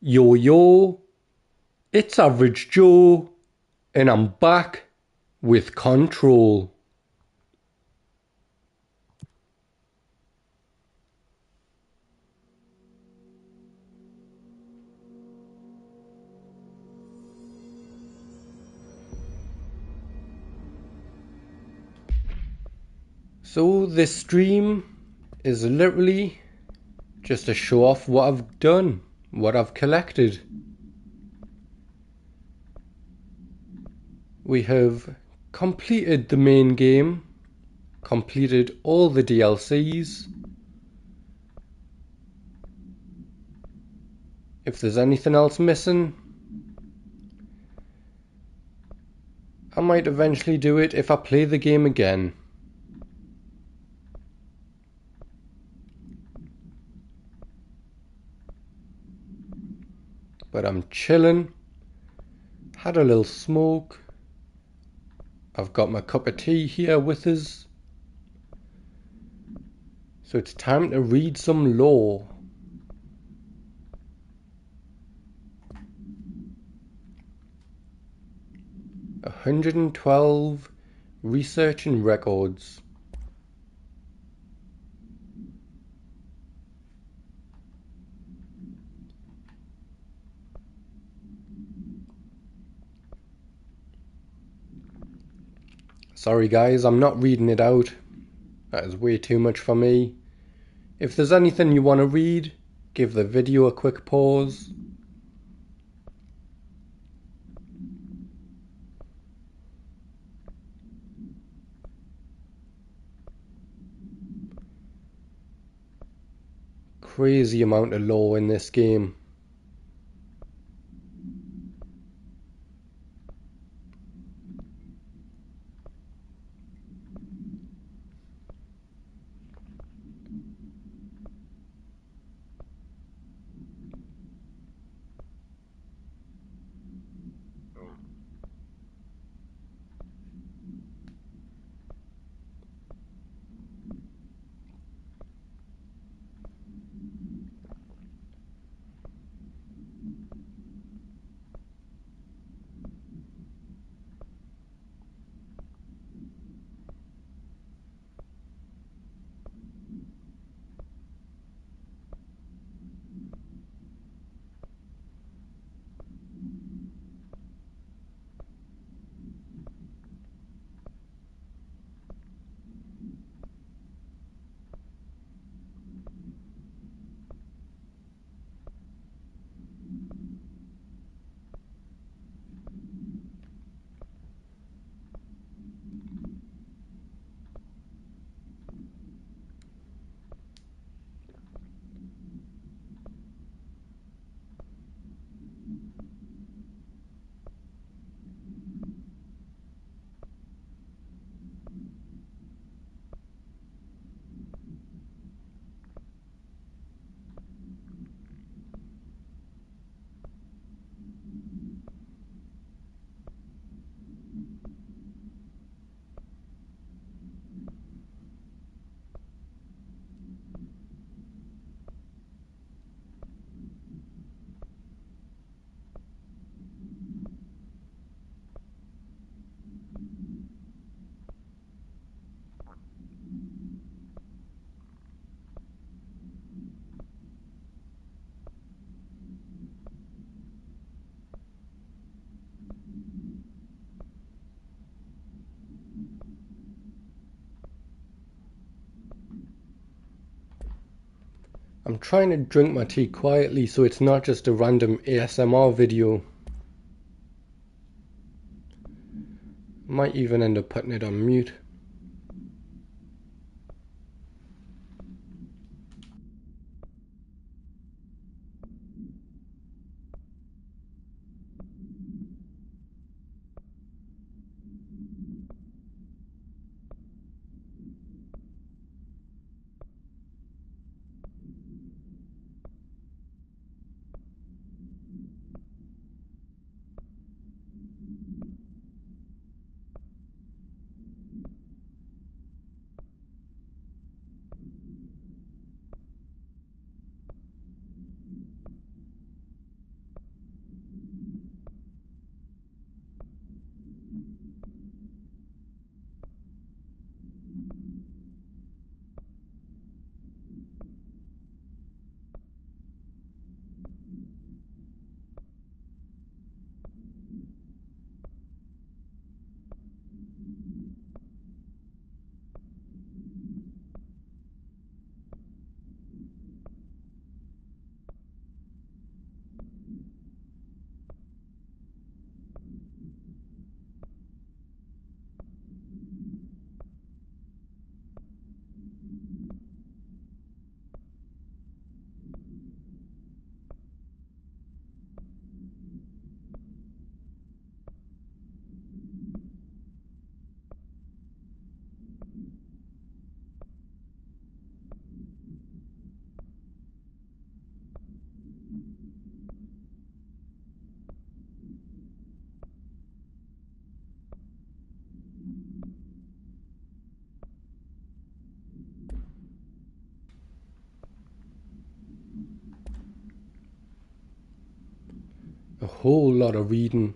Yo yo, it's Average Joe, and I'm back with Control. So this stream is literally just to show off what I've done, what I've collected. We have completed the main game, completed all the DLCs. If there's anything else missing, I might eventually do it if I play the game again. But I'm chilling, had a little smoke. I've got my cup of tea here with us. So it's time to read some lore. "112 research and records." Sorry guys, I'm not reading it out. That is way too much for me. If there's anything you want to read, give the video a quick pause. Crazy amount of lore in this game. I'm trying to drink my tea quietly so it's not just a random ASMR video. Might even end up putting it on mute. A whole lot of reading.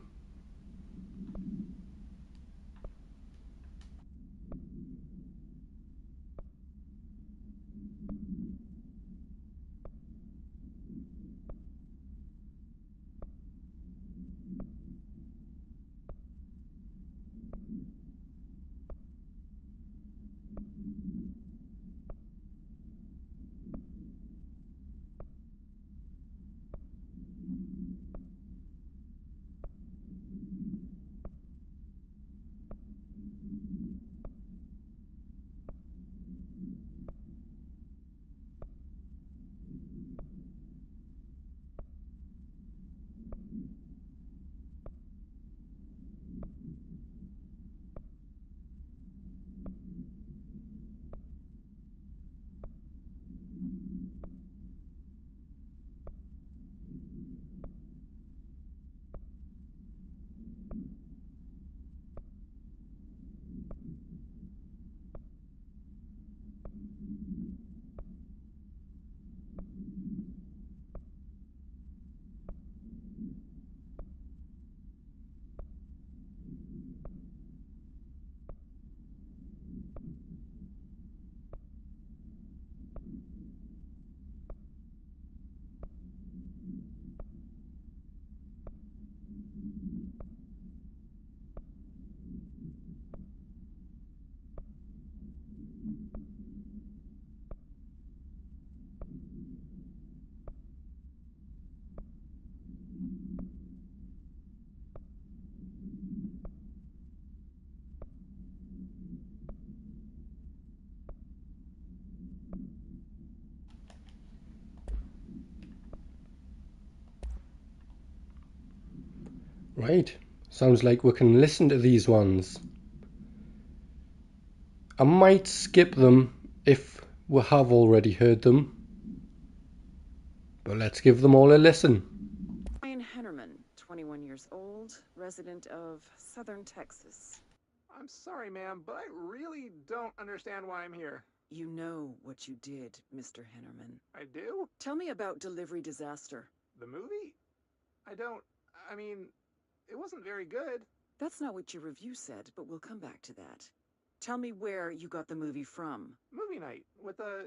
Right, sounds like we can listen to these ones. I might skip them if we have already heard them, but let's give them all a listen. Ryan Hennerman, 21 years old, resident of Southern Texas. I'm sorry, ma'am, but I really don't understand why I'm here. You know what you did, Mr. Hennerman. I do? Tell me about Delivery Disaster. The movie? I mean, it wasn't very good. That's not what your review said, but we'll come back to that. Tell me where you got the movie from. Movie night with a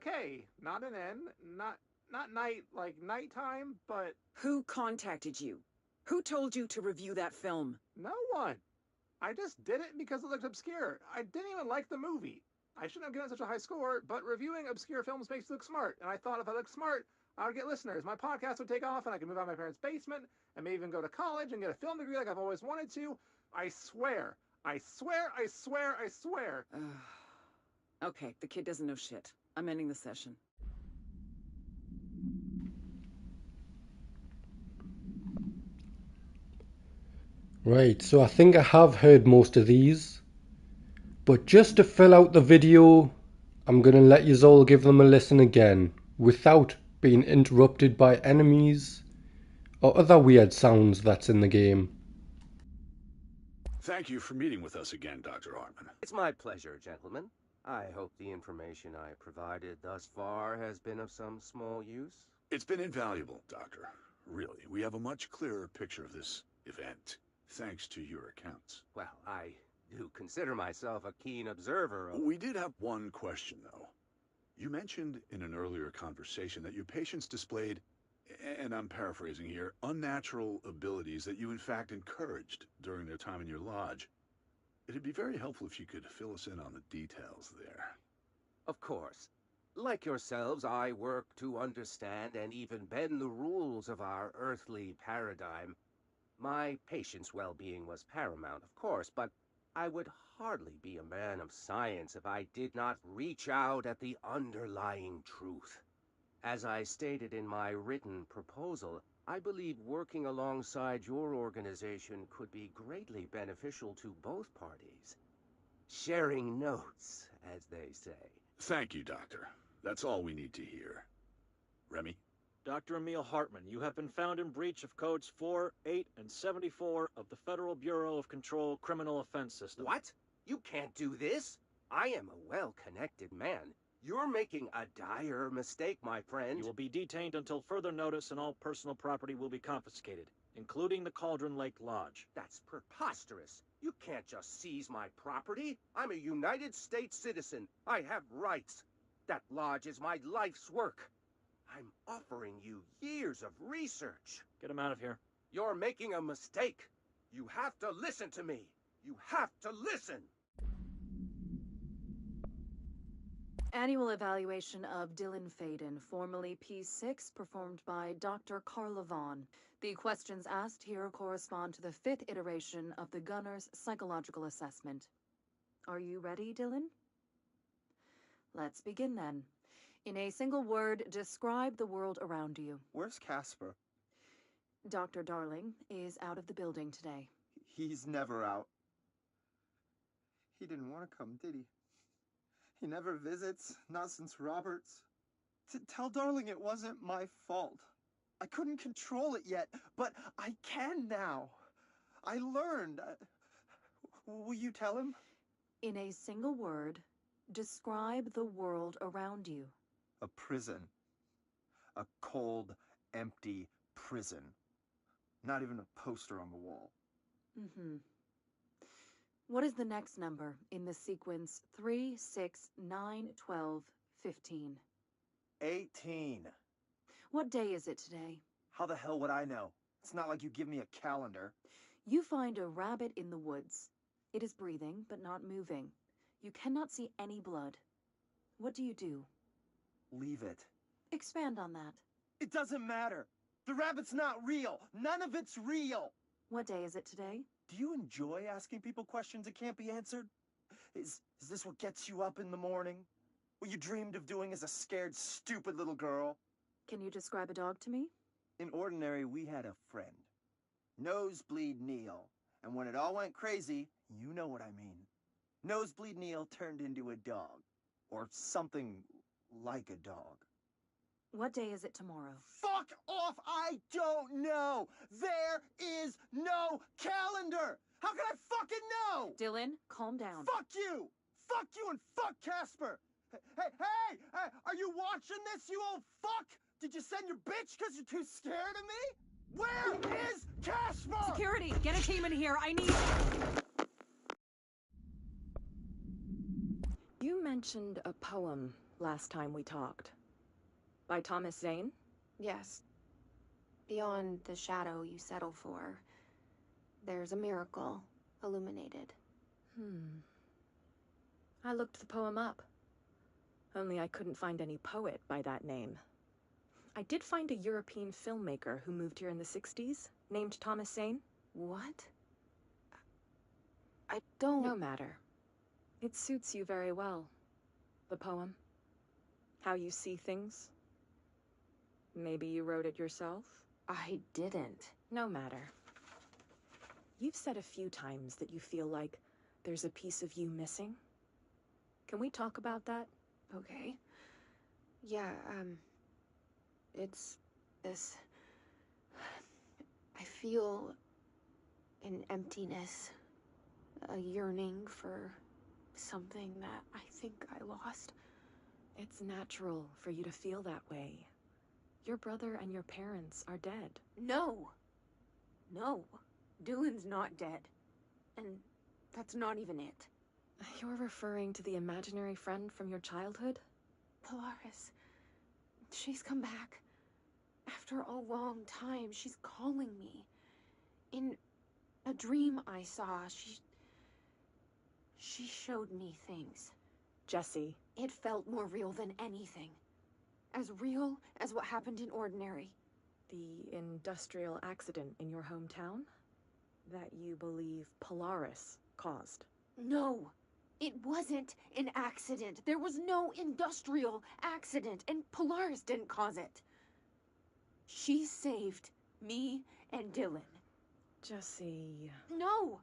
K, not an N, not night like nighttime, but Who contacted you? Who told you to review that film? no one. I just did it because it looked obscure. I didn't even like the movie. I shouldn't have given such a high score, but reviewing obscure films makes you look smart, and I thought if I looked smart, I would get listeners. My podcast would take off, and I could move out of my parents' basement, and maybe even go to college and get a film degree like I've always wanted to. I swear. I swear, I swear, I swear. Okay, the kid doesn't know shit. I'm ending the session. Right, so I think I have heard most of these, but just to fill out the video, I'm gonna let you all give them a listen again, without being interrupted by enemies or other weird sounds that's in the game. Thank you for meeting with us again, Dr. Hartman. It's my pleasure, gentlemen. I hope the information I provided thus far has been of some small use. It's been invaluable, Doctor. Really, we have a much clearer picture of this event, thanks to your accounts. Well, I do consider myself a keen observer of... We did have one question, though. You mentioned in an earlier conversation that your patients displayed, and I'm paraphrasing here, unnatural abilities that you in fact encouraged during their time in your lodge. It'd be very helpful if you could fill us in on the details there. Of course. Like yourselves, I work to understand and even bend the rules of our earthly paradigm. My patient's well-being was paramount, of course, but I would hardly be a man of science if I did not reach out at the underlying truth. As I stated in my written proposal, I believe working alongside your organization could be greatly beneficial to both parties. Sharing notes, as they say. Thank you, Doctor. That's all we need to hear. Remy? Dr. Emil Hartman, you have been found in breach of Codes 4, 8, and 74 of the Federal Bureau of Control Criminal Offense System. What? You can't do this? I am a well-connected man. You're making a dire mistake, my friend. You will be detained until further notice and all personal property will be confiscated. including the Cauldron Lake Lodge. That's preposterous. You can't just seize my property. I'm a United States citizen. I have rights. That lodge is my life's work. I'm offering you years of research. Get him out of here. You're making a mistake. You have to listen to me. You have to listen. Annual evaluation of Dylan Faden, formerly P6, performed by Dr. Carla Vaughn. The questions asked here correspond to the 5th iteration of the Gunner's psychological assessment. Are you ready, Dylan? Let's begin then. In a single word, describe the world around you. Where's Casper? Dr. Darling is out of the building today. He's never out. He didn't want to come, did he? He never visits, not since Roberts. Tell Darling it wasn't my fault. I couldn't control it yet, but I can now. I learned. Will you tell him? In a single word, describe the world around you. A prison. A cold, empty prison. Not even a poster on the wall. What is the next number in the sequence 3, 6, 9, 12, 15? 18. What day is it today? How the hell would I know? It's not like you give me a calendar. You find a rabbit in the woods. It is breathing, but not moving. You cannot see any blood. What do you do? Leave it. Expand on that. It doesn't matter. The rabbit's not real. None of it's real. What day is it today? Do you enjoy asking people questions that can't be answered? Is this what gets you up in the morning? What you dreamed of doing as a scared, stupid little girl? Can you describe a dog to me? In Ordinary, we had a friend. Nosebleed Neil. And when it all went crazy, you know what I mean. Nosebleed Neil turned into a dog. Or something like a dog. What day is it tomorrow? Fuck off! I don't know! There is no calendar! How can I fucking know? Dylan, calm down. Fuck you! Fuck you and fuck Casper! Hey! Are you watching this, you old fuck? Did you send your bitch because you're too scared of me? Where is Casper? Security, get a team in here. I need... You mentioned a poem last time we talked. By Thomas Zane? Yes. Beyond the shadow you settle for, there's a miracle illuminated. I looked the poem up. Only I couldn't find any poet by that name. I did find a European filmmaker who moved here in the 60s, named Thomas Zane. What? I don't... No matter. It suits you very well. The poem. How you see things. Maybe you wrote it yourself? I didn't. No matter. You've said a few times that you feel like there's a piece of you missing. Can we talk about that? Okay. Yeah, it's this... I feel an emptiness, a yearning for something that I think I lost. It's natural for you to feel that way. Your brother and your parents are dead. No. Dylan's not dead. And that's not even it. You're referring to the imaginary friend from your childhood? Polaris. She's come back. After a long time, she's calling me. In a dream I saw, she showed me things. Jesse. It felt more real than anything. As real as what happened in Ordinary. The industrial accident in your hometown? That you believe Polaris caused? No, it wasn't an accident. There was no industrial accident, and Polaris didn't cause it. She saved me and Dylan. Jesse... No!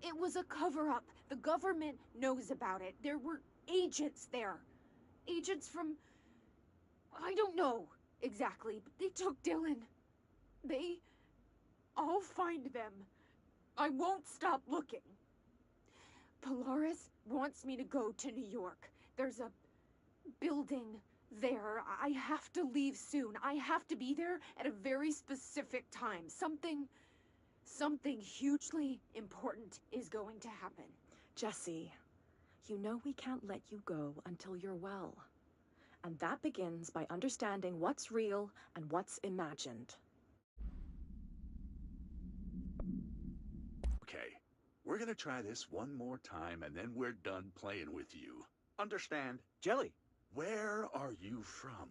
It was a cover-up. The government knows about it. There were agents there. Agents from... I don't know exactly, but they took Dylan. I'll find them. I won't stop looking. Polaris wants me to go to New York. There's a building There, I have to leave soon. I have to be there at a very specific time. Something hugely important is going to happen. Jessie, you know we can't let you go until you're well. And that begins by understanding what's real and what's imagined. Okay, we're gonna try this one more time and then we're done playing with you. Understand? Jelly. Where are you from?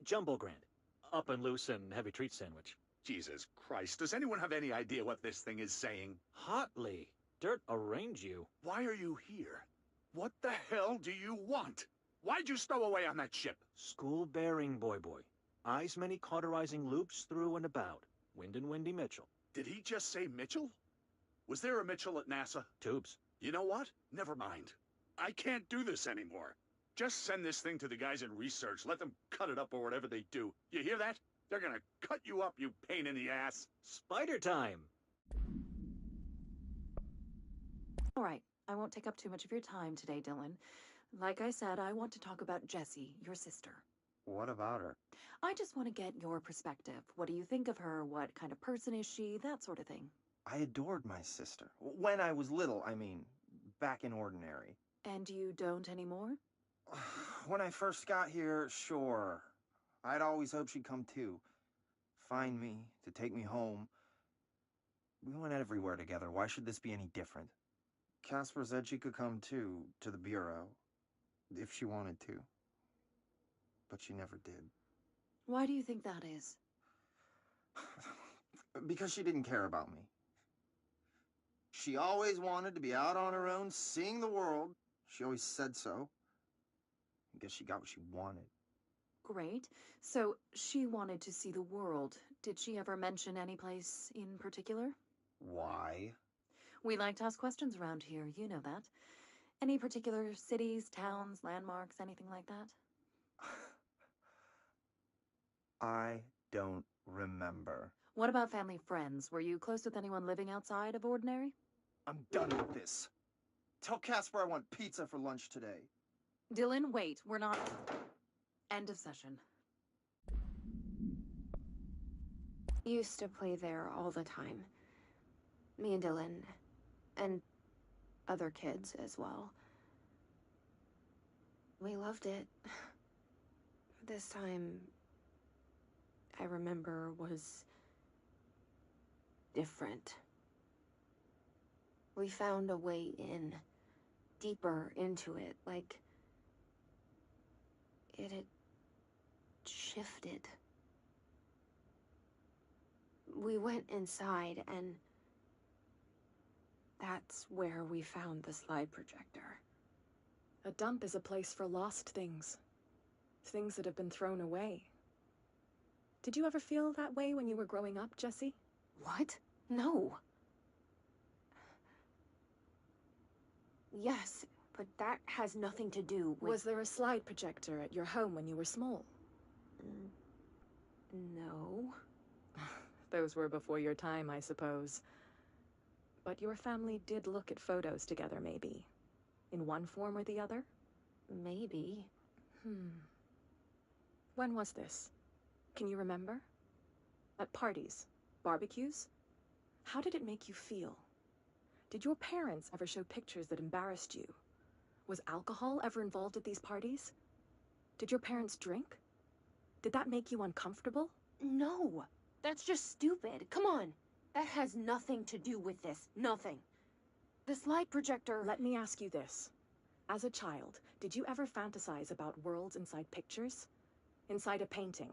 Jumbo Grand. Up and loose and heavy treat sandwich. Jesus Christ, does anyone have any idea what this thing is saying? Hotly. Dirt arrange you. Why are you here? What the hell do you want? Why'd you stow away on that ship? School bearing, boy. Eyes many cauterizing loops through and about. Wind and Windy Mitchell. Did he just say Mitchell? Was there a Mitchell at NASA? Tubes. You know what? Never mind. I can't do this anymore. Just send this thing to the guys in research. Let them cut it up or whatever they do. You hear that? They're gonna cut you up, you pain in the ass. Spider time. All right, I won't take up too much of your time today, Dylan. Like I said, I want to talk about Jessie, your sister. What about her? I just want to get your perspective. What do you think of her? What kind of person is she? That sort of thing. I adored my sister. When I was little, I mean, back in Ordinary. And you don't anymore? When I first got here, sure. I'd always hoped she'd come too. Find me, to take me home. We went everywhere together. Why should this be any different? Casper said she could come too, to the Bureau, if she wanted to. But she never did. Why do you think that is? Because she didn't care about me. She always wanted to be out on her own, seeing the world. She always said so. I guess she got what she wanted. Great. So she wanted to see the world. Did she ever mention any place in particular? Why? We like to ask questions around here, you know that. Any particular cities, towns, landmarks, anything like that? I don't remember. What about family friends? Were you close with anyone living outside of Ordinary? I'm done with this. Tell Casper I want pizza for lunch today. Dylan, wait. We're not... End of session. Used to play there all the time. Me and Dylan. And other kids as well. We loved it. This time, I remember, was different. We found a way in, deeper into it, like it had shifted. We went inside, and that's where we found the slide projector. A dump is a place for lost things. Things that have been thrown away. Did you ever feel that way when you were growing up, Jessie? What? No. Yes, but that has nothing to do with... Was there a slide projector at your home when you were small? No. Those were before your time, I suppose. But your family did look at photos together, maybe. In one form or the other? Maybe. When was this? Can you remember? At parties? Barbecues? How did it make you feel? Did your parents ever show pictures that embarrassed you? Was alcohol ever involved at these parties? Did your parents drink? Did that make you uncomfortable? No. That's just stupid. Come on. That has nothing to do with this. Nothing. The slide projector... Let me ask you this. As a child, did you ever fantasize about worlds inside pictures? Inside a painting?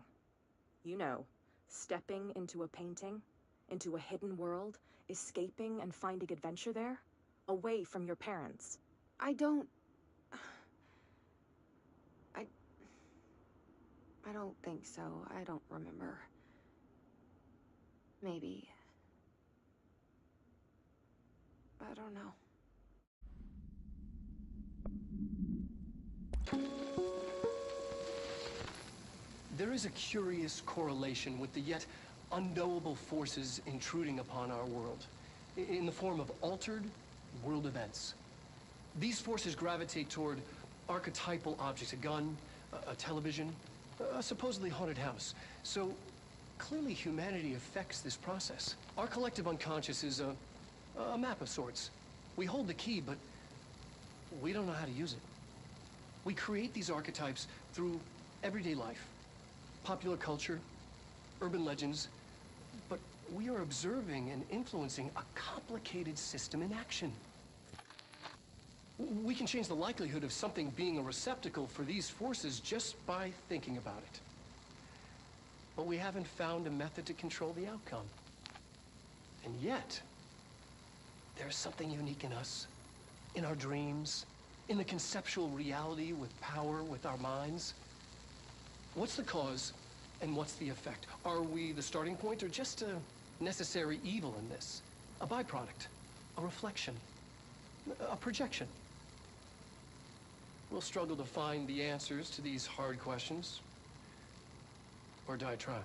You know, stepping into a painting, into a hidden world, escaping and finding adventure there, away from your parents. I don't think so. I don't remember. Maybe. I don't know. There is a curious correlation with the yet unknowable forces intruding upon our world, in the form of altered world events. These forces gravitate toward archetypal objects, a gun, a television, a supposedly haunted house. So clearly humanity affects this process. Our collective unconscious is a map of sorts. We hold the key, but we don't know how to use it. We create these archetypes through everyday life, popular culture, urban legends, but we are observing and influencing a complicated system in action. We can change the likelihood of something being a receptacle for these forces just by thinking about it. But we haven't found a method to control the outcome. And yet, there's something unique in us, in our dreams, in the conceptual reality with power, with our minds. What's the cause and what's the effect? Are we the starting point or just a necessary evil in this? A byproduct, a reflection, a projection? We'll struggle to find the answers to these hard questions, or die trying.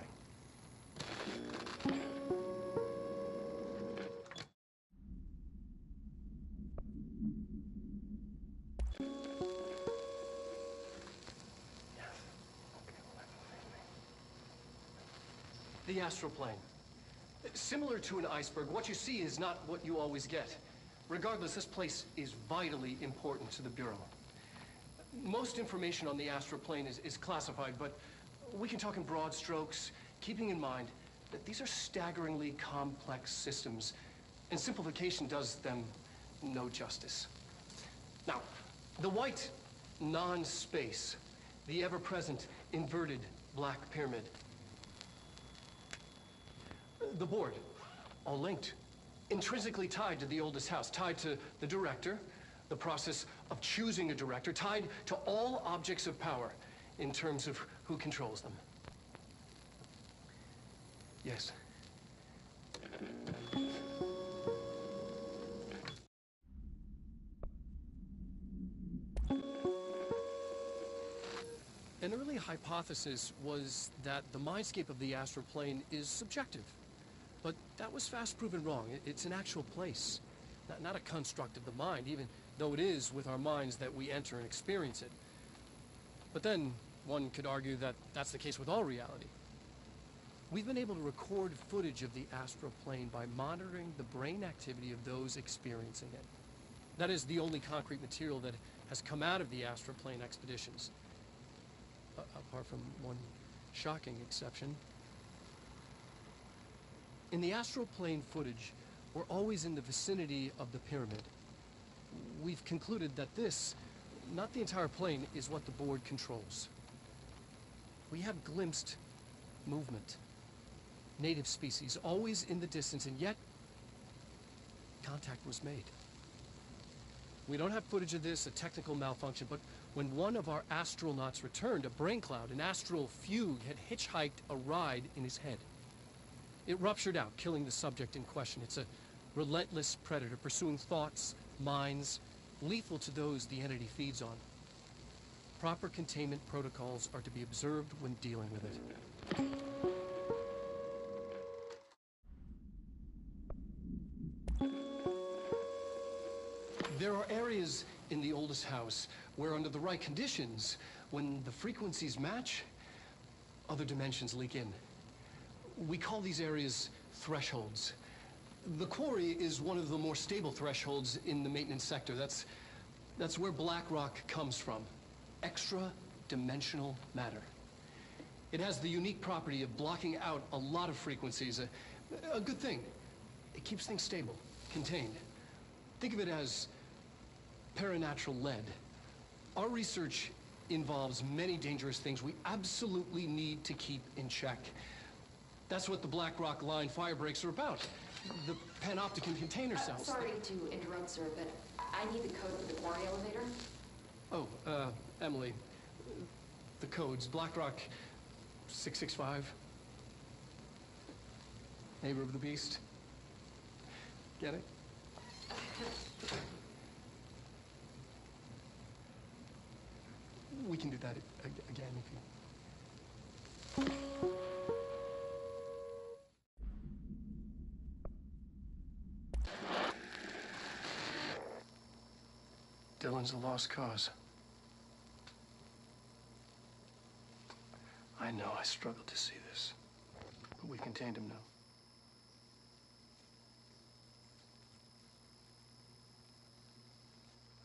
The astral plane. Similar to an iceberg, what you see is not what you always get. Regardless, this place is vitally important to the Bureau. Most information on the astral plane is classified, but we can talk in broad strokes, keeping in mind that these are staggeringly complex systems, and simplification does them no justice. Now, the white non-space, the ever-present inverted black pyramid. The board, all linked, intrinsically tied to the oldest house, tied to the director, the process of choosing a director, tied to all objects of power in terms of who controls them. Yes. An early hypothesis was that the mindscape of the astral plane is subjective. But that was fast proven wrong. It's an actual place, not a construct of the mind, even though it is with our minds that we enter and experience it. But then one could argue that that's the case with all reality. We've been able to record footage of the astral plane by monitoring the brain activity of those experiencing it. That is the only concrete material that has come out of the astral plane expeditions, apart from one shocking exception. In the astral plane footage, we're always in the vicinity of the pyramid. We've concluded that this, not the entire plane, is what the board controls. We have glimpsed movement, native species, always in the distance, and yet contact was made. We don't have footage of this, a technical malfunction, but when one of our astronauts returned, a brain cloud, an astral fugue, had hitchhiked a ride in his head. It ruptured out, killing the subject in question. It's a relentless predator pursuing thoughts, minds, lethal to those the entity feeds on. Proper containment protocols are to be observed when dealing with it. There are areas in the oldest house where, under the right conditions, when the frequencies match, other dimensions leak in. We call these areas thresholds. The quarry is one of the more stable thresholds in the maintenance sector. That's where black rock comes from. Extra-dimensional matter. It has the unique property of blocking out a lot of frequencies. A good thing. It keeps things stable, contained. Think of it as paranatural lead. Our research involves many dangerous things we absolutely need to keep in check. That's what the Black Rock Line fire breaks are about. The panopticon container cells. Sorry to interrupt, sir, but I need the code for the quarry elevator. Oh, Emily. The codes. Black Rock 665. Neighbor of the Beast. Get it? We can do that again if you... Dylan's a lost cause. know I struggled to see this, but we've contained him now.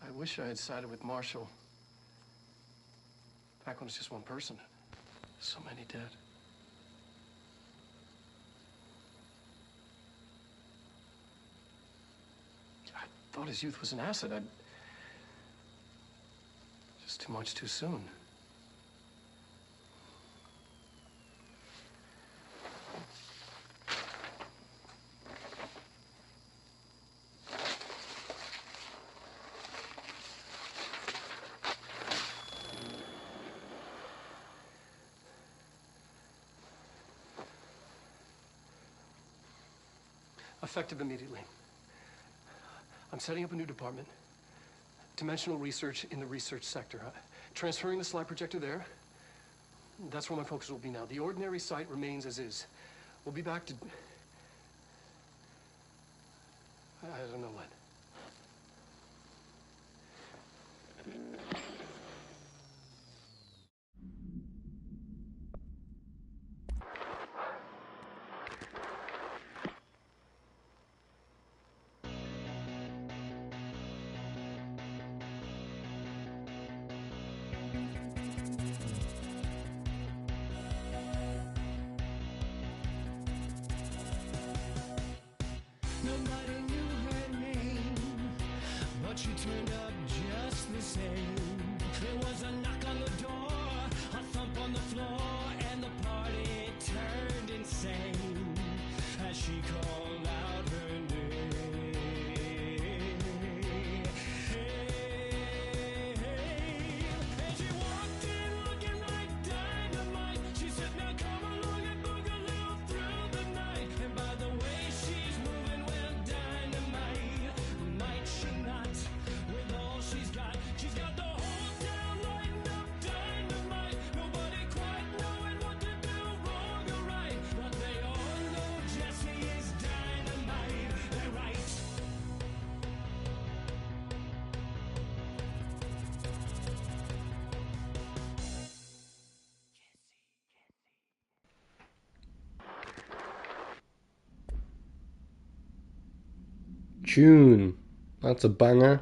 I wish I had sided with Marshall back when it was just one person. So many dead. I thought his youth was an asset. Just too much too soon. Effective immediately. I'm setting up a new department. Dimensional research in the research sector. Transferring the slide projector there. That's where my focus will be now. The ordinary site remains as is. We'll be back to... I don't know when. Nobody knew her name, but she turned up just the same. There was a knock on the door, a thump on the floor, and the party turned insane as she called out her name. Hey, and she walked in looking like dynamite. She said, now come along and boogaloo through the night. And by the way she's moving, well, dynamite. Might she not, with all she's got the whole town lighting up dynamite. Nobody quite knowing what to do, wrong or right, but they all know Jessie is dynamite. They're right. June. That's a banger.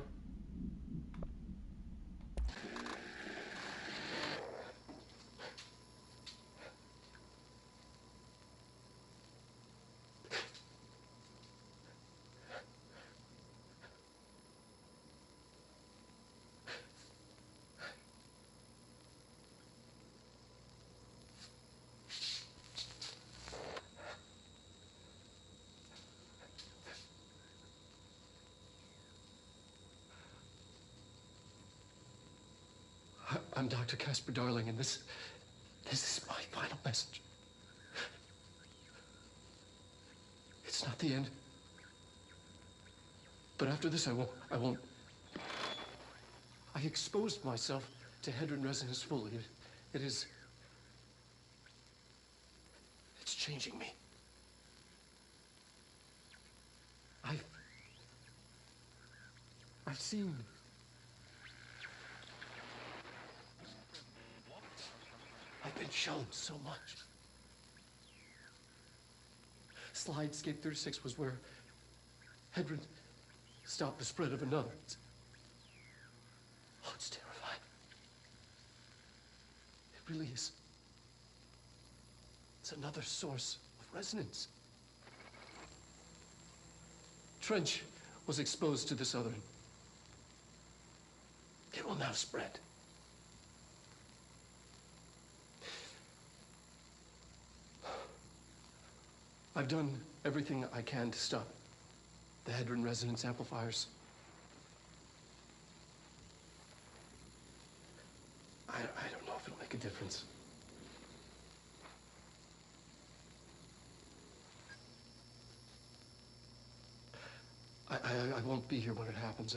I'm Dr. Casper Darling, and this is my final message. It's not the end. But after this, I won't. I exposed myself to Hedron resonance fully. It's changing me. I've seen. I've been shown so much. Slidescape 36 was where Hedron stopped the spread of another. It's terrifying. It really is. It's another source of resonance. Trench was exposed to this other. It will now spread. I've done everything I can to stop the Hedron resonance amplifiers. I don't know if it'll make a difference. I won't be here when it happens.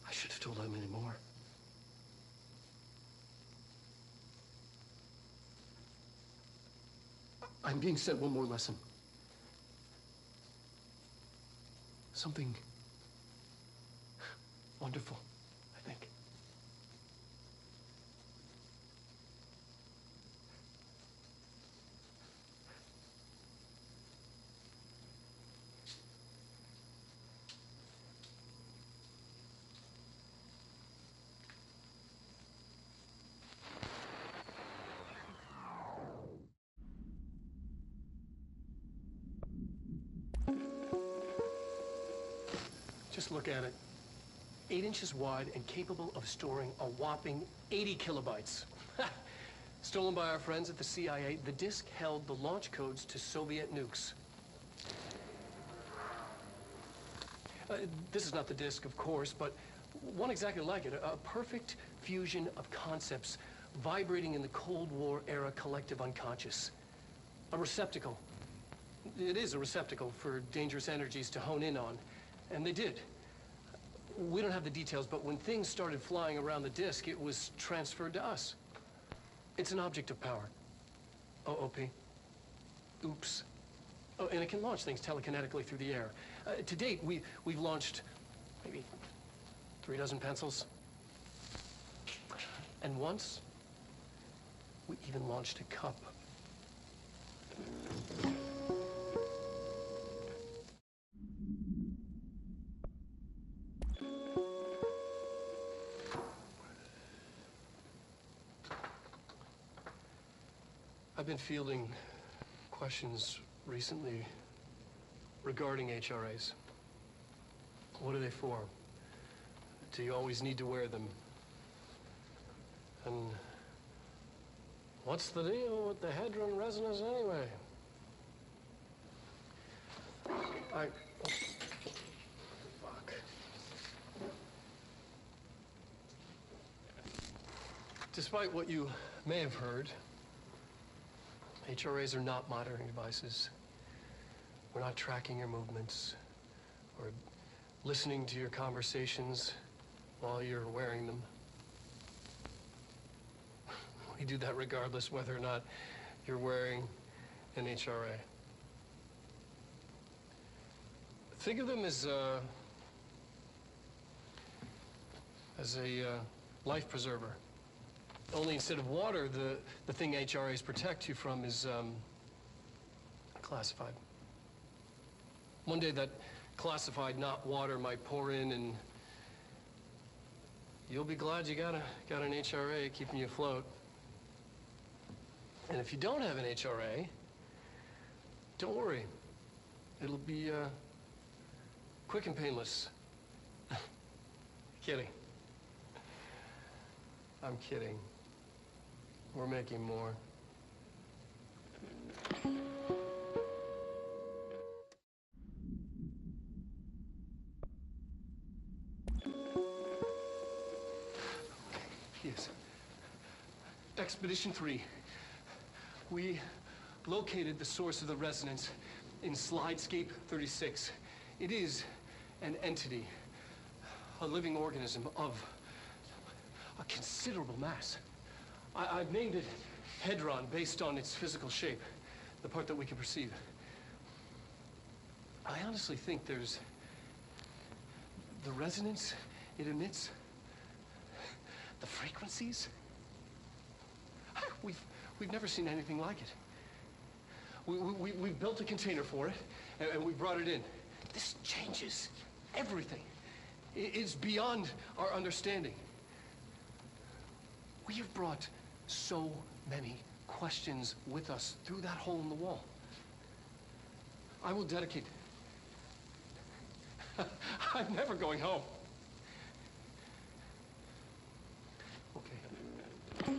I should have told Emily more. I'm being sent one more lesson. Something wonderful, I think. Just look at it. 8 inches wide and capable of storing a whopping 80 kilobytes. Stolen by our friends at the CIA, the disk held the launch codes to Soviet nukes. This is not the disk, of course, but one exactly like it. A perfect fusion of concepts vibrating in the Cold War era collective unconscious. A receptacle. It is a receptacle for dangerous energies to hone in on. And they did. We don't have the details, but when things started flying around the disk, it was transferred to us. It's an object of power. OOP. Oops. Oh, and it can launch things telekinetically through the air. To date, we've launched maybe 3 dozen pencils. And once, we even launched a cup. I've been fielding questions recently regarding HRAs. What are they for? Do you always need to wear them? And what's the deal with the Hadron resonance anyway? Fuck. Despite what you may have heard, HRAs are not monitoring devices. We're not tracking your movements or listening to your conversations while you're wearing them. We do that regardless whether or not you're wearing an HRA. Think of them as a life preserver. Only instead of water, the thing HRAs protect you from is classified. One day that classified, not water, might pour in, and you'll be glad you got an HRA keeping you afloat. And if you don't have an HRA, don't worry. It'll be quick and painless. Kidding. I'm kidding. We're making more. Yes. Expedition 3. We located the source of the resonance in Slidescape 36. It is an entity, a living organism of a considerable mass. I've named it Hadron based on its physical shape, the part that we can perceive. I honestly think there's the resonance it emits, the frequencies. We've never seen anything like it. We built a container for it, and we brought it in. This changes everything. It's beyond our understanding. We have brought so many questions with us through that hole in the wall. I will dedicate... I'm never going home. Okay.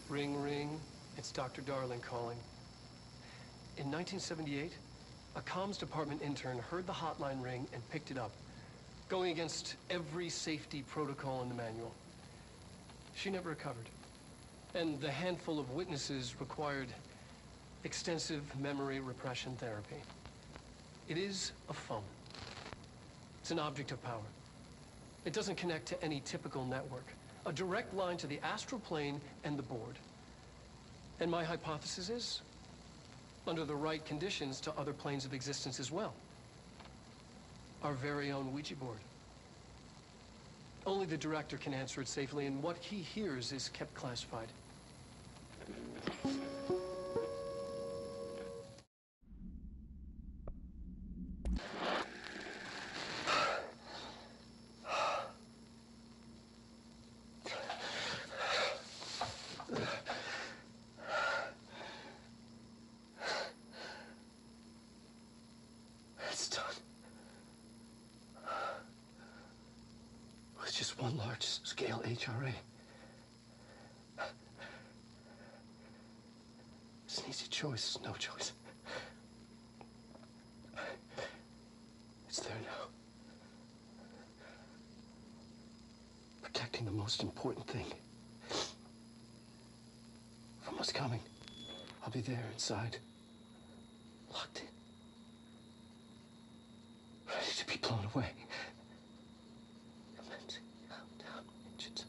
Ring, ring. It's Dr. Darling calling. In 1978, a comms department intern heard the hotline ring and picked it up, going against every safety protocol in the manual. She never recovered. And the handful of witnesses required extensive memory repression therapy. It is a phone. It's an object of power. It doesn't connect to any typical network. A direct line to the astral plane and the board. And my hypothesis is, under the right conditions, to other planes of existence as well. Our very own Ouija board. Only the director can answer it safely, and what he hears is kept classified. just one large-scale HRA. It's an easy choice, no choice. It's there now. Protecting the most important thing from what's coming. I'll be there inside, locked in, ready to be blown away. Commencing countdown, engines.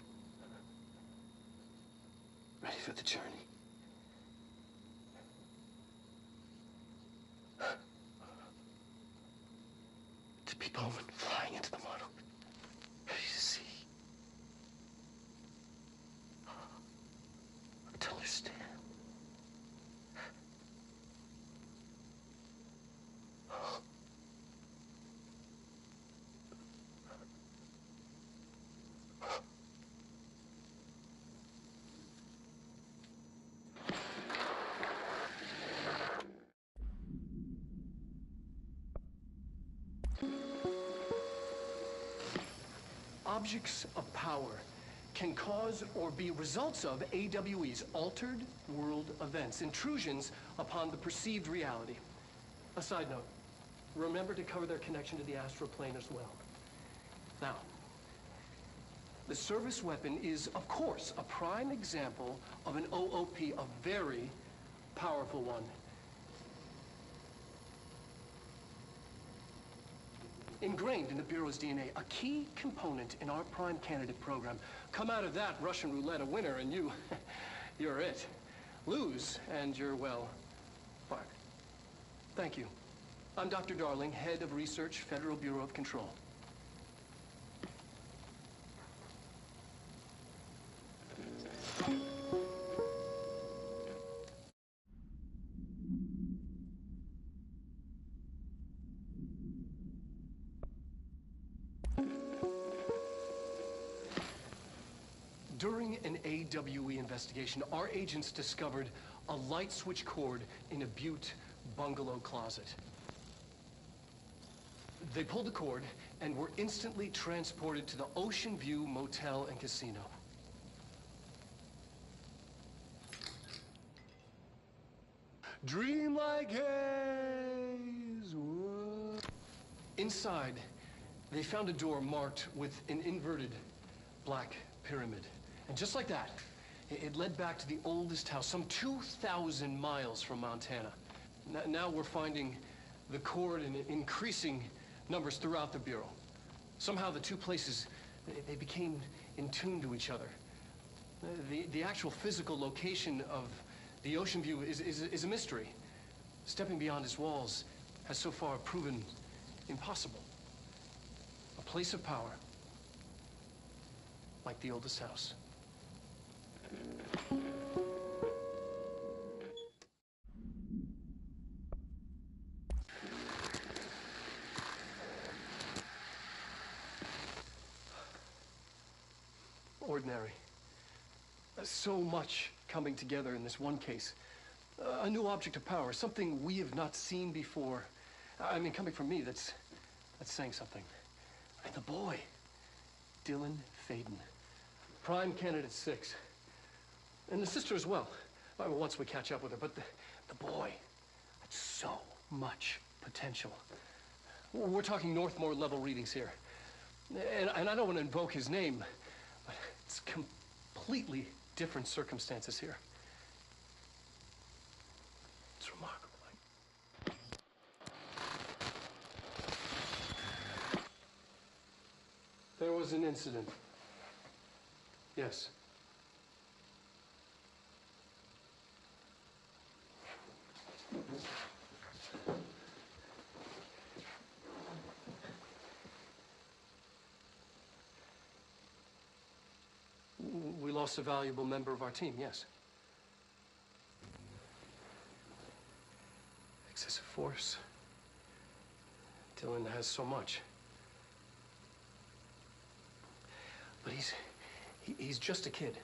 Ready for the journey. To be Bowman flying into the model. Ready to see. To understand. Objects of power can cause or be results of AWE's altered world events, intrusions upon the perceived reality. A side note, remember to cover their connection to the astral plane as well. Now, the service weapon is, of course, a prime example of an OOP, a very powerful one. Ingrained in the Bureau's DNA, a key component in our prime candidate program. Come out of that Russian roulette a winner and you're it. Lose and you're, well, fired. Thank you. I'm Dr. Darling, Head of Research, Federal Bureau of Control. During an AWE investigation, our agents discovered a light switch cord in a Butte bungalow closet. They pulled the cord and were instantly transported to the Ocean View Motel and Casino. Dream like haze. Whoa. Inside, they found a door marked with an inverted black pyramid. And just like that, it led back to the oldest house, some 2,000 miles from Montana. Now we're finding the cord in increasing numbers throughout the Bureau. Somehow the two places, they became in tune to each other. The actual physical location of the Ocean View is a mystery. Stepping beyond its walls has so far proven impossible. A place of power, like the oldest house. Ordinary. So much coming together in this one case. A new object of power, something we have not seen before. I mean, coming from me, that's saying something. And the boy, Dylan Faden, prime candidate 6. And the sister as well. I mean, once we catch up with her, but the boy had so much potential. We're talking Northmore level readings here. And I don't want to invoke his name, but it's completely different circumstances here. It's remarkable. There was an incident. Yes. We lost a valuable member of our team, yes. Excessive force. Dylan has so much. But he's just a kid.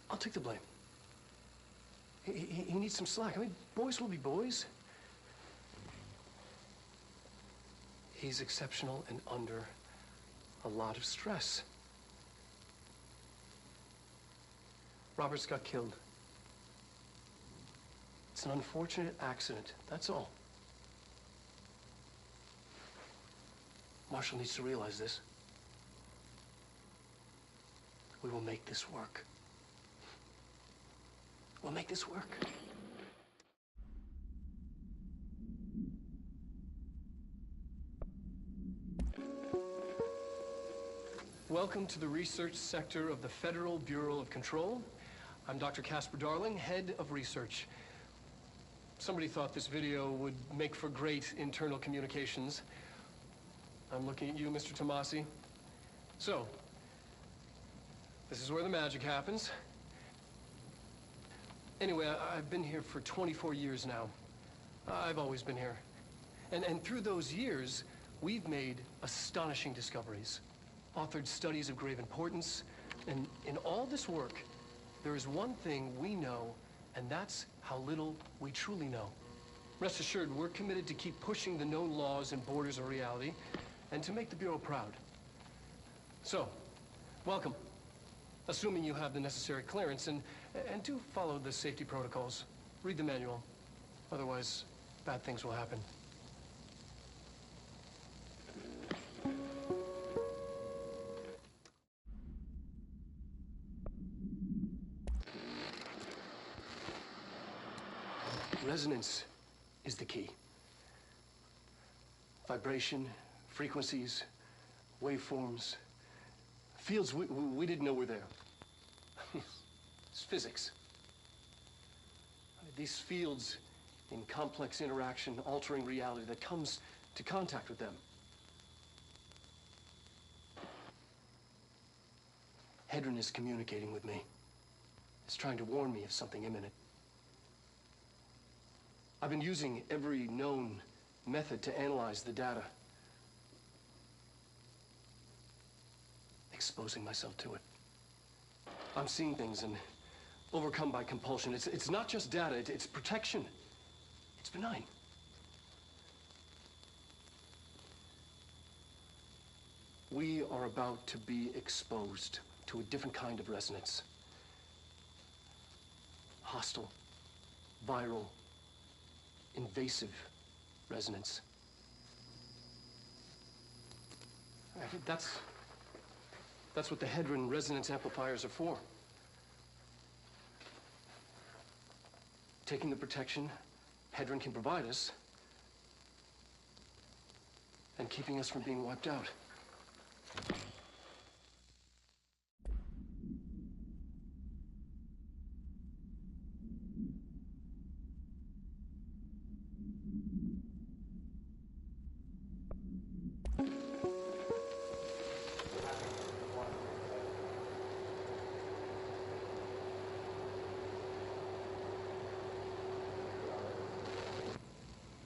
I'll take the blame. He needs some slack. I mean, boys will be boys. He's exceptional and under a lot of stress. Roberts got killed. It's an unfortunate accident, that's all. Marshall needs to realize this. We will make this work. We'll make this work. Welcome to the research sector of the Federal Bureau of Control. I'm Dr. Casper Darling, head of research. Somebody thought this video would make for great internal communications. I'm looking at you, Mr. Tomasi. So, this is where the magic happens. Anyway, I've been here for 24 years now. I've always been here. And through those years, we've made astonishing discoveries, authored studies of grave importance, and in all this work, there is one thing we know, and that's how little we truly know. Rest assured, we're committed to keep pushing the known laws and borders of reality, and to make the Bureau proud. So, welcome. Assuming you have the necessary clearance, and do follow the safety protocols. Read the manual. Otherwise, bad things will happen. Resonance is the key. Vibration, frequencies, waveforms, fields we didn't know were there. It's physics. These fields in complex interaction, altering reality that comes to contact with them. Hedron is communicating with me. It's trying to warn me of something imminent. I've been using every known method to analyze the data. Exposing myself to it. I'm seeing things and overcome by compulsion. It's not just data, it's protection. It's benign. We are about to be exposed to a different kind of resonance. Hostile, viral, invasive resonance. That's what the Hedron resonance amplifiers are for. Taking the protection Hedron can provide us and keeping us from being wiped out.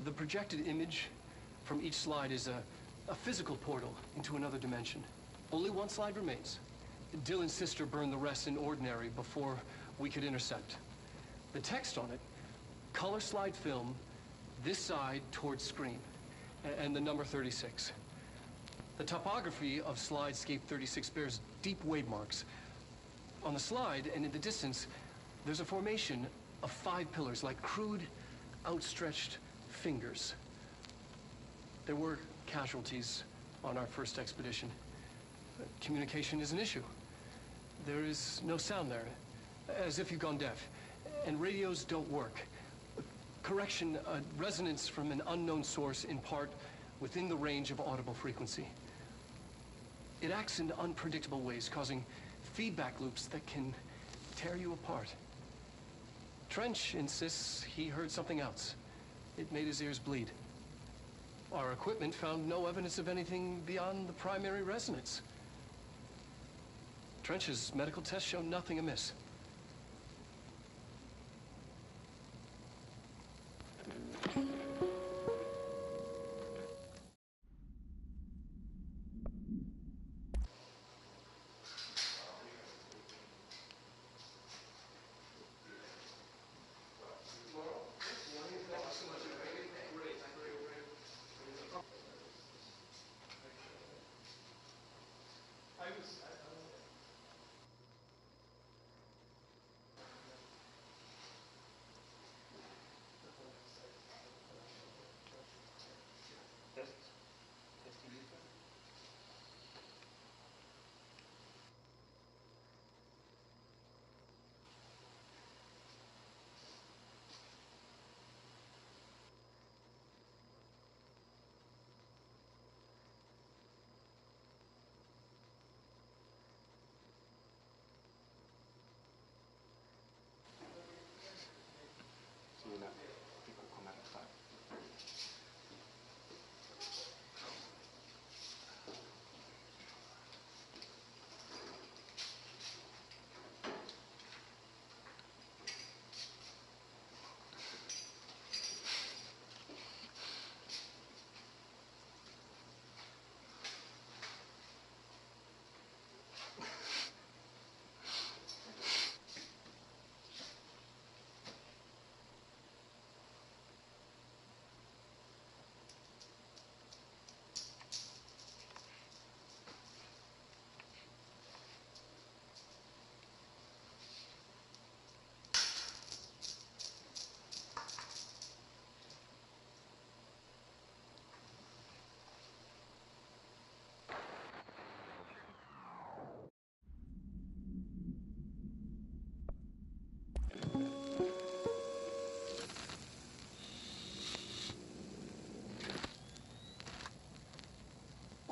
The projected image from each slide is a physical portal into another dimension. Only one slide remains. Dylan's sister burned the rest in ordinary before we could intercept. The text on it, color slide film, this side towards screen, and the number 36. The topography of slidescape 36 bears deep wave marks. On the slide and in the distance, there's a formation of 5 pillars like crude, outstretched fingers. There were casualties on our first expedition. Communication is an issue. There is no sound there, as if you've gone deaf. And radios don't work. Correction, a resonance from an unknown source in part within the range of audible frequency. It acts in unpredictable ways, causing feedback loops that can tear you apart. Trench insists he heard something else. It made his ears bleed. Our equipment found no evidence of anything beyond the primary resonance. Trench's medical tests show nothing amiss.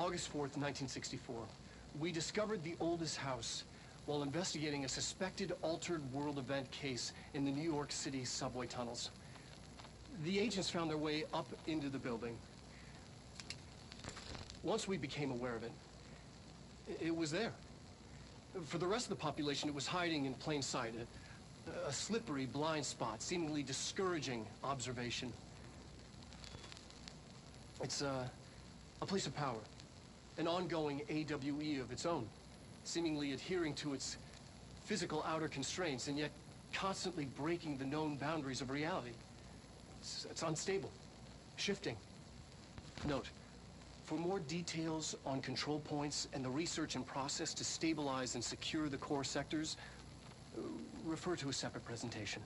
August 4th, 1964. We discovered the oldest house while investigating a suspected altered world event case in the New York City subway tunnels. The agents found their way up into the building. Once we became aware of it, it was there. For the rest of the population, it was hiding in plain sight, a slippery blind spot, seemingly discouraging observation. It's a place of power, an ongoing AWE of its own, seemingly adhering to its physical outer constraints and yet constantly breaking the known boundaries of reality. It's unstable, shifting. Note, for more details on control points and the research and process to stabilize and secure the core sectors, refer to a separate presentation.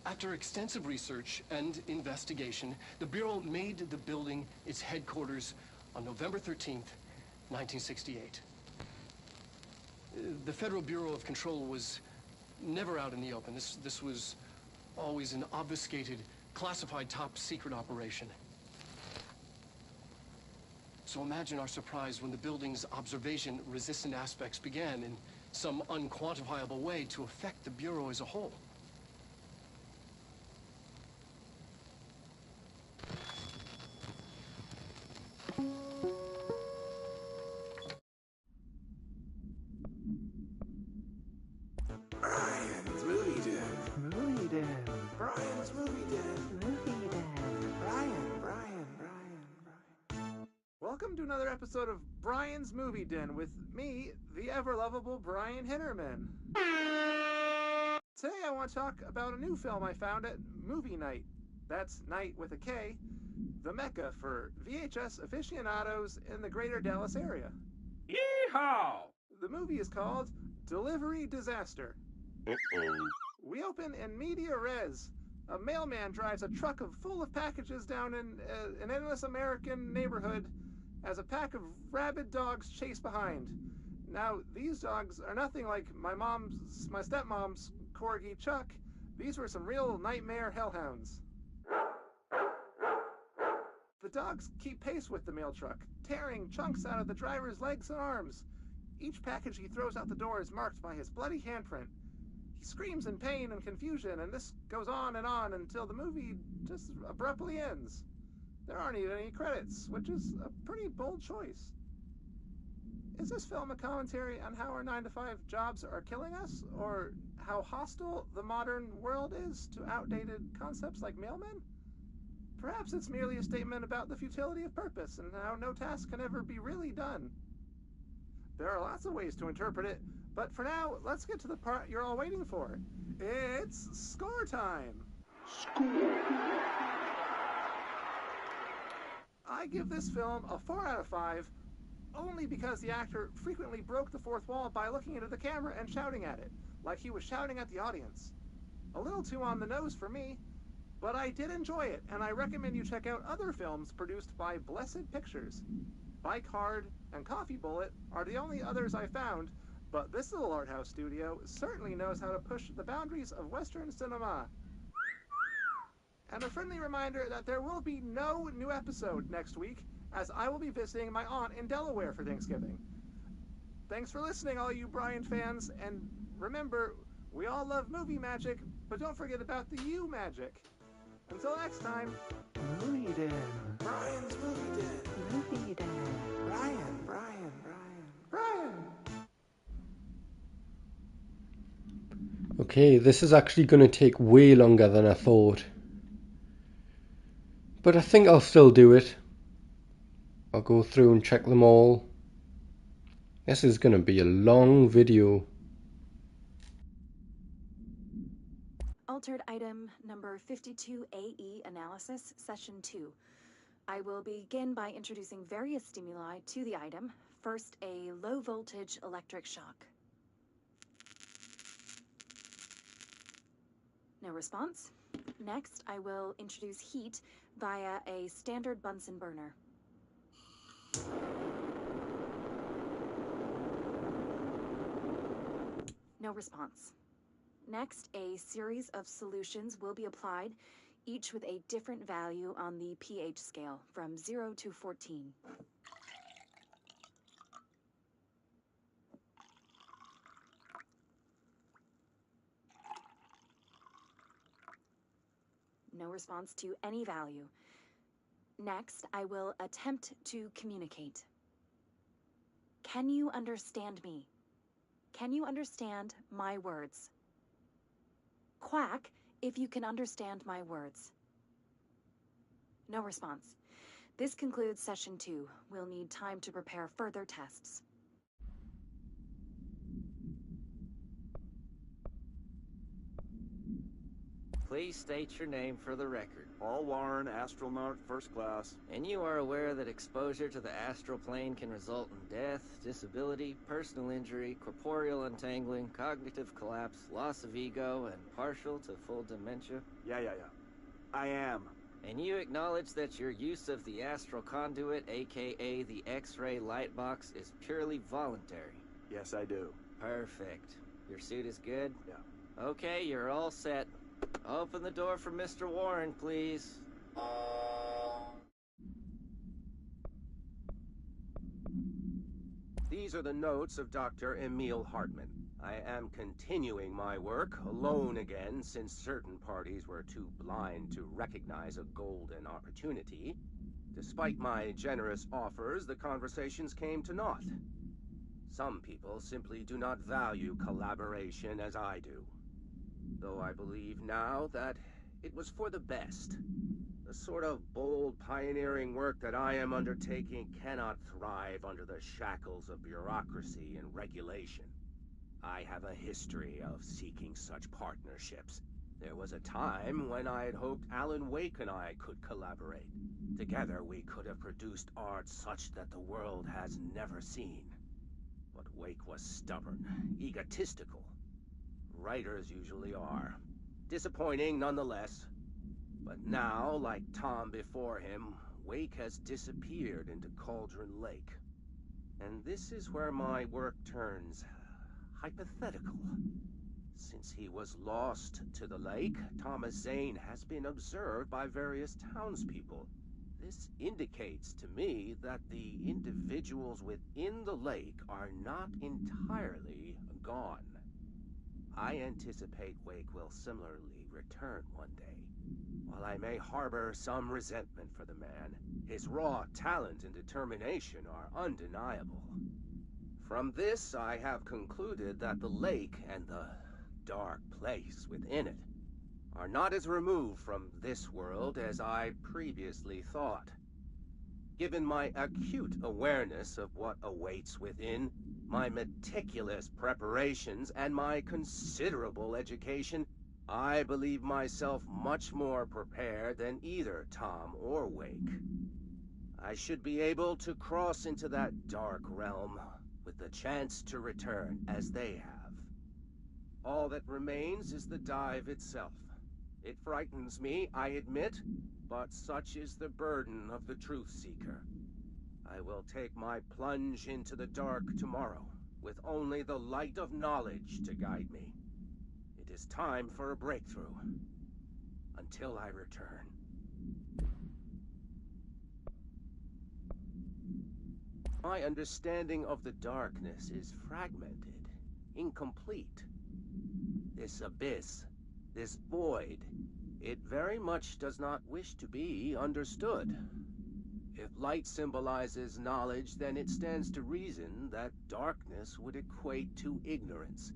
After extensive research and investigation, the Bureau made the building its headquarters on November 13th, 1968. The Federal Bureau of Control was never out in the open. This was always an obfuscated, classified top-secret operation. So imagine our surprise when the building's observation-resistant aspects began in some unquantifiable way to affect the Bureau as a whole. Brian's Movie Den. Movie Den. Brian's Movie Den. Movie Den. Brian. Welcome to another episode of Brian's Movie Den with me, the ever-lovable Brian Hinnerman. Today I want to talk about a new film I found at Movie Night. That's night with a K, the mecca for VHS aficionados in the greater Dallas area. Yeehaw! The movie is called Delivery Disaster. We open in media res. A mailman drives a truck full of packages down in an endless American neighborhood as a pack of rabid dogs chase behind. Now, these dogs are nothing like my stepmom's corgi Chuck. These were some real nightmare hellhounds. The dogs keep pace with the mail truck, tearing chunks out of the driver's legs and arms. Each package he throws out the door is marked by his bloody handprint. He screams in pain and confusion, and this goes on until the movie just abruptly ends. There aren't even any credits, which is a pretty bold choice. Is this film a commentary on how our 9-to-5 jobs are killing us, or how hostile the modern world is to outdated concepts like mailmen? Perhaps it's merely a statement about the futility of purpose and how no task can ever be really done. There are lots of ways to interpret it, but for now, let's get to the part you're all waiting for. It's score time! I give this film a 4 out of 5, only because the actor frequently broke the fourth wall by looking into the camera and shouting at it, like he was shouting at the audience. A little too on the nose for me, but I did enjoy it, and I recommend you check out other films produced by Blessed Pictures. Bike Hard and Coffee Bullet are the only others I found, but this little art house studio certainly knows how to push the boundaries of Western cinema. And a friendly reminder that there will be no new episode next week, as I will be visiting my aunt in Delaware for Thanksgiving. Thanks for listening, all you Brian fans, and remember, we all love movie magic, but don't forget about the you magic. Until next time, Movie Den. Brian's Movie Den. Movie Den. Brian. Okay, this is actually going to take way longer than I thought. But I think I'll still do it. I'll go through and check them all. This is going to be a long video. Altered item number 52AE analysis, session 2. I will begin by introducing various stimuli to the item. First, a low voltage electric shock. No response. Next, I will introduce heat via a standard Bunsen burner. No response. Next, a series of solutions will be applied, each with a different value on the pH scale, from 0 to 14. response to any value. Next, I will attempt to communicate. Can you understand me? Can you understand my words? Quack if you can understand my words. No response. This concludes session 2. We'll need time to prepare further tests. Please state your name for the record. Paul Warren, astronaut, first class. And you are aware that exposure to the astral plane can result in death, disability, personal injury, corporeal untangling, cognitive collapse, loss of ego, and partial to full dementia? Yeah. I am. And you acknowledge that your use of the astral conduit, aka the X-ray light box, is purely voluntary? Yes, I do. Perfect. Your suit is good? Yeah. Okay, you're all set. Open the door for Mr. Warren, please. These are the notes of Dr. Emil Hartman. I am continuing my work alone again, since certain parties were too blind to recognize a golden opportunity. Despite my generous offers, the conversations came to naught. Some people simply do not value collaboration as I do. Though I believe now that it was for the best. The sort of bold, pioneering work that I am undertaking cannot thrive under the shackles of bureaucracy and regulation. I have a history of seeking such partnerships. There was a time when I had hoped Alan Wake and I could collaborate. Together we could have produced art such that the world has never seen. But Wake was stubborn, egotistical. Writers usually are. Disappointing nonetheless. But now, like Tom before him, Wake has disappeared into Cauldron Lake. And this is where my work turns hypothetical. Since he was lost to the lake, Thomas Zane has been observed by various townspeople. This indicates to me that the individuals within the lake are not entirely gone. I anticipate Wake will similarly return one day. While I may harbor some resentment for the man, his raw talent and determination are undeniable. From this, I have concluded that the lake and the dark place within it are not as removed from this world as I previously thought. Given my acute awareness of what awaits within, my meticulous preparations, and my considerable education, I believe myself much more prepared than either Tom or Wake. I should be able to cross into that dark realm with the chance to return as they have. All that remains is the dive itself. It frightens me, I admit, but such is the burden of the truth seeker. I will take my plunge into the dark tomorrow, with only the light of knowledge to guide me. It is time for a breakthrough. Until I return. My understanding of the darkness is fragmented, incomplete. This abyss, this void, it very much does not wish to be understood. If light symbolizes knowledge, then it stands to reason that darkness would equate to ignorance.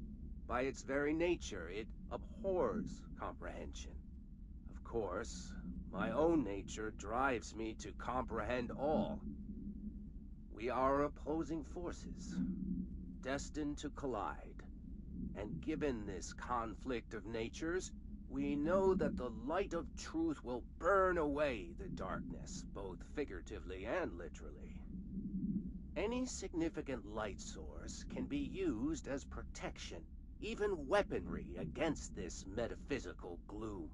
By its very nature, it abhors comprehension. Of course, my own nature drives me to comprehend all. We are opposing forces, destined to collide. And given this conflict of natures, we know that the light of truth will burn away the darkness, both figuratively and literally. Any significant light source can be used as protection, even weaponry, against this metaphysical gloom.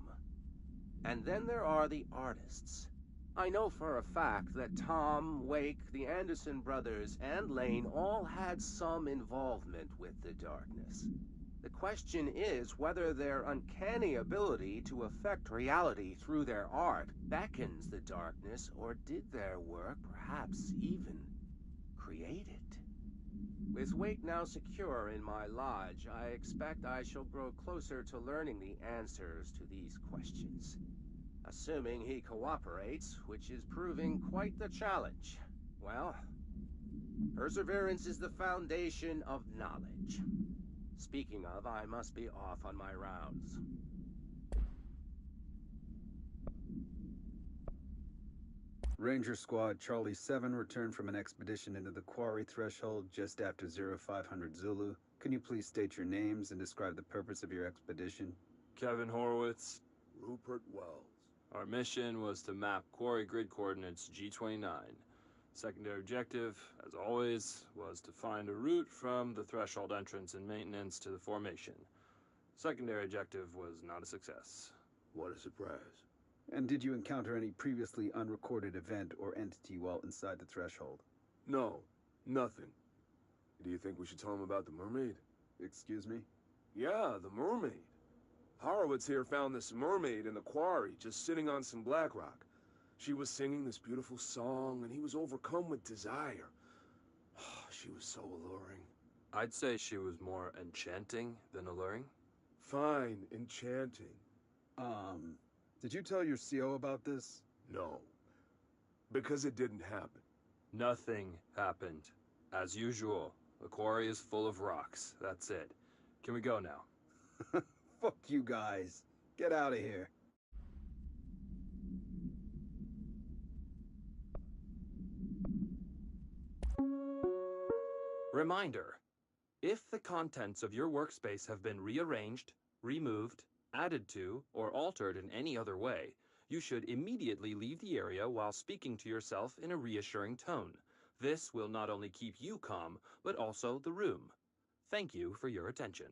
And then there are the artists. I know for a fact that Tom, Wake, the Anderson brothers, and Lane all had some involvement with the darkness. The question is whether their uncanny ability to affect reality through their art beckons the darkness, or did their work perhaps even create it? With Wake now secure in my lodge, I expect I shall grow closer to learning the answers to these questions. Assuming he cooperates, which is proving quite the challenge. Well, perseverance is the foundation of knowledge. Speaking of, I must be off on my rounds. Ranger Squad Charlie 7 returned from an expedition into the quarry threshold just after 0500 Zulu. Can you please state your names and describe the purpose of your expedition? Kevin Horowitz. Rupert Wells. Our mission was to map quarry grid coordinates G29. Secondary objective, as always, was to find a route from the threshold entrance and maintenance to the formation. Secondary objective was not a success. What a surprise. And did you encounter any previously unrecorded event or entity while inside the threshold? No, nothing. Do you think we should tell him about the mermaid? Excuse me? Yeah, the mermaid. Horowitz here found this mermaid in the quarry, just sitting on some black rock. She was singing this beautiful song, and he was overcome with desire. She was so alluring. I'd say she was more enchanting than alluring. Fine, enchanting. Did you tell your CO about this? No. Because it didn't happen. Nothing happened. As usual, the quarry is full of rocks. That's it. Can we go now? Fuck you guys. Get out of here. Reminder: if the contents of your workspace have been rearranged, removed, added to, or altered in any other way, you should immediately leave the area while speaking to yourself in a reassuring tone. This will not only keep you calm, but also the room. Thank you for your attention.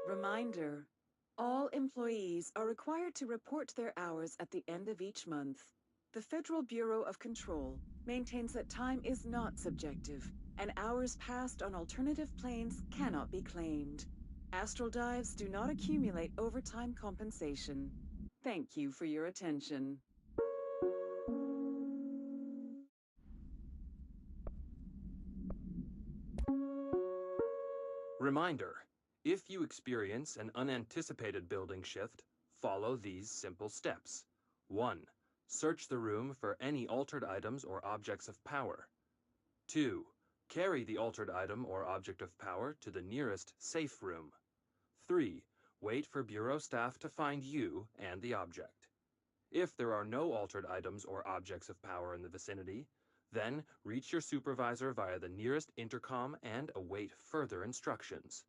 Reminder: all employees are required to report their hours at the end of each month. The Federal Bureau of Control maintains that time is not subjective, and hours passed on alternative planes cannot be claimed. Astral dives do not accumulate overtime compensation. Thank you for your attention. Reminder: if you experience an unanticipated building shift, follow these simple steps. 1. Search the room for any altered items or objects of power. 2. Carry the altered item or object of power to the nearest safe room. 3. Wait for Bureau staff to find you and the object. If there are no altered items or objects of power in the vicinity, then reach your supervisor via the nearest intercom and await further instructions.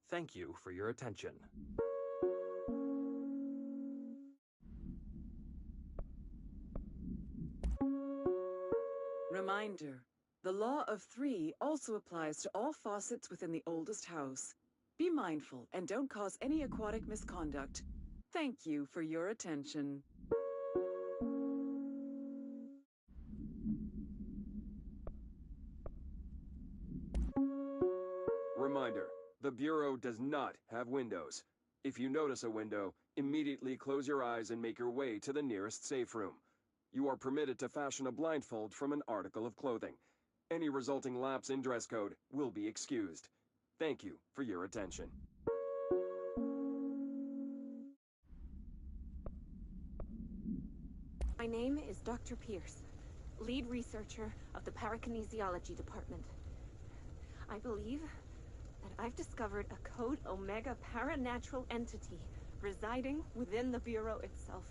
Thank you for your attention. Reminder: the law of 3 also applies to all faucets within the oldest house. Be mindful and don't cause any aquatic misconduct. Thank you for your attention. Reminder: the Bureau does not have windows. If you notice a window, immediately close your eyes and make your way to the nearest safe room. You are permitted to fashion a blindfold from an article of clothing. Any resulting lapse in dress code will be excused. Thank you for your attention. My name is Dr. Pierce, lead researcher of the Parakinesiology Department. I believe that I've discovered a Code Omega paranatural entity residing within the Bureau itself,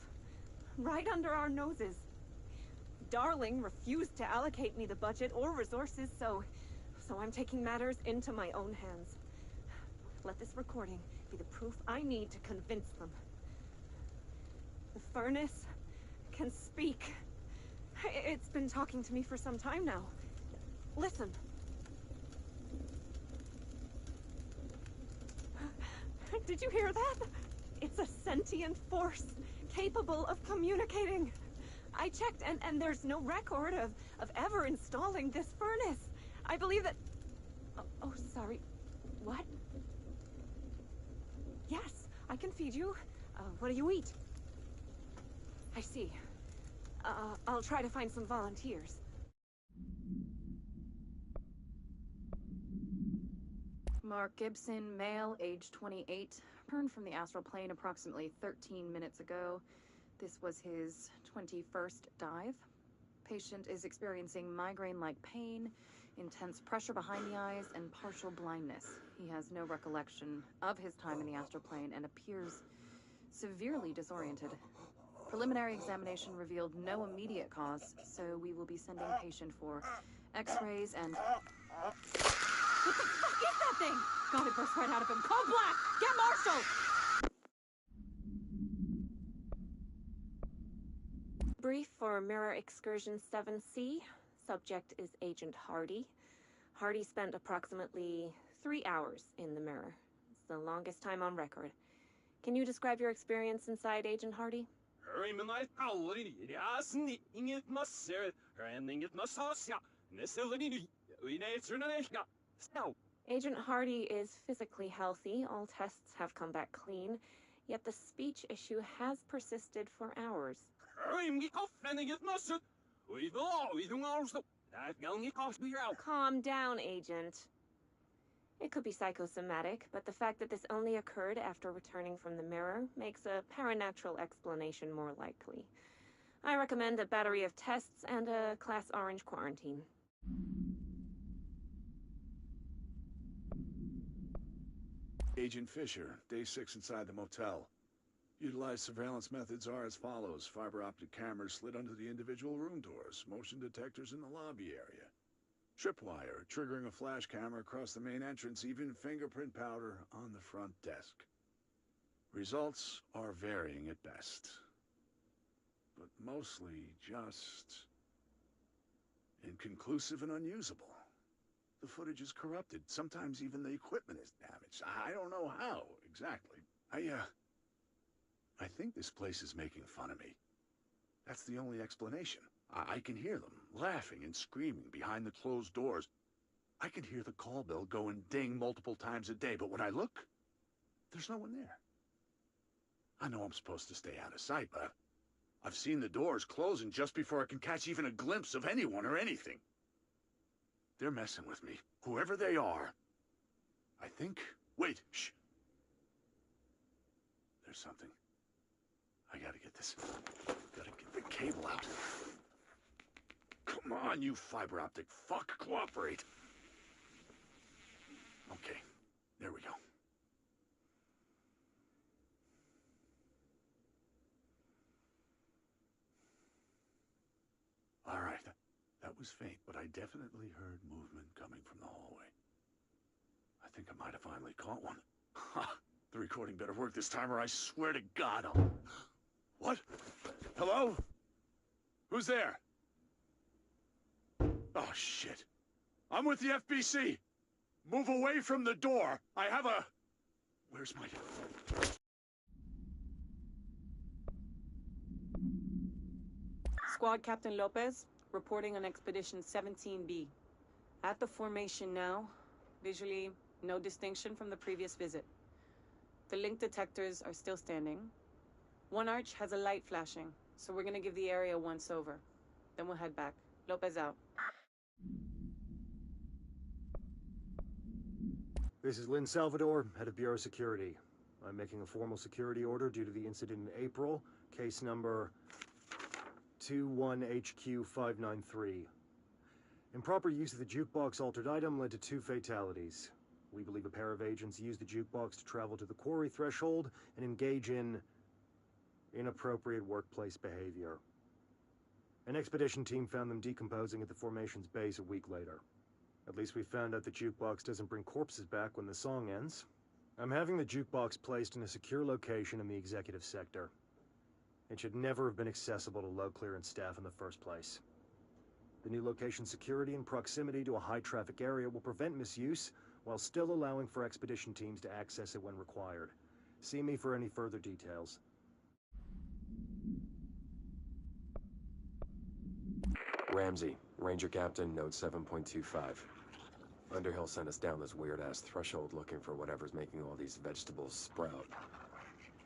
right under our noses. Darling refused to allocate me the budget or resources, so I'm taking matters into my own hands. Let this recording be the proof I need to convince them. The furnace can speak. It's been talking to me for some time now. Listen. Did you hear that? It's a sentient force, capable of communicating. I checked, and there's no record of ever installing this furnace. I believe that... Oh, sorry. What? Yes, I can feed you. What do you eat? I see. I'll try to find some volunteers. Mark Gibson, male, age 28, returned from the astral plane approximately 13 minutes ago. This was his 21st dive. Patient is experiencing migraine-like pain, intense pressure behind the eyes, and partial blindness. He has no recollection of his time in the astral plane and appears severely disoriented. Preliminary examination revealed no immediate cause, so we will be sending patient for x-rays and... What the fuck is that thing? God, it burst right out of him. Call Black! Get Marshall! Brief for Mirror Excursion 7C. Subject is Agent Hardy. Hardy spent approximately 3 hours in the mirror. It's the longest time on record. Can you describe your experience inside, Agent Hardy? Agent Hardy is physically healthy. All tests have come back clean. Yet the speech issue has persisted for hours. Calm down, Agent. It could be psychosomatic, but the fact that this only occurred after returning from the mirror makes a paranatural explanation more likely. I recommend a battery of tests and a Class Orange quarantine. Agent Fisher, day 6 inside the motel. Utilized surveillance methods are as follows. Fiber optic cameras slid under the individual room doors. Motion detectors in the lobby area. Tripwire, triggering a flash camera across the main entrance, even fingerprint powder on the front desk. Results are varying at best, but mostly just inconclusive and unusable. The footage is corrupted. Sometimes even the equipment is damaged. I don't know how, exactly. I think this place is making fun of me. That's the only explanation. I can hear them laughing and screaming behind the closed doors. I can hear the call bell go and ding multiple times a day, but when I look, there's no one there. I know I'm supposed to stay out of sight, but I've seen the doors closing just before I can catch even a glimpse of anyone or anything. They're messing with me, whoever they are. I think... Wait, shh. There's something. I gotta get this. Gotta get the cable out. Come on, you fiber optic fuck. Cooperate. Okay, there we go. All right, that was faint, but I definitely heard movement coming from the hallway. I think I might have finally caught one. Ha! The recording better work this time, or I swear to God I'll... What? Hello? Who's there? Oh, shit. I'm with the FBC. Move away from the door. I have a... Where's my... Squad Captain Lopez, reporting on Expedition 17B. At the formation now, visually, no distinction from the previous visit. The link detectors are still standing. One arch has a light flashing, so we're gonna give the area a once-over. Then we'll head back. Lopez out. This is Lynn Salvador, head of Bureau Security. I'm making a formal security order due to the incident in April, case number 21HQ593. Improper use of the jukebox altered item led to 2 fatalities. We believe a pair of agents used the jukebox to travel to the quarry threshold and engage in inappropriate workplace behavior. An expedition team found them decomposing at the formation's base a week later. At least we found out the jukebox doesn't bring corpses back when the song ends. I'm having the jukebox placed in a secure location in the executive sector. It should never have been accessible to low clearance staff in the first place. The new location's security and proximity to a high-traffic area will prevent misuse, while still allowing for expedition teams to access it when required. See me for any further details. Ramsey, Ranger Captain, note 7.25. Underhill sent us down this weird-ass threshold looking for whatever's making all these vegetables sprout.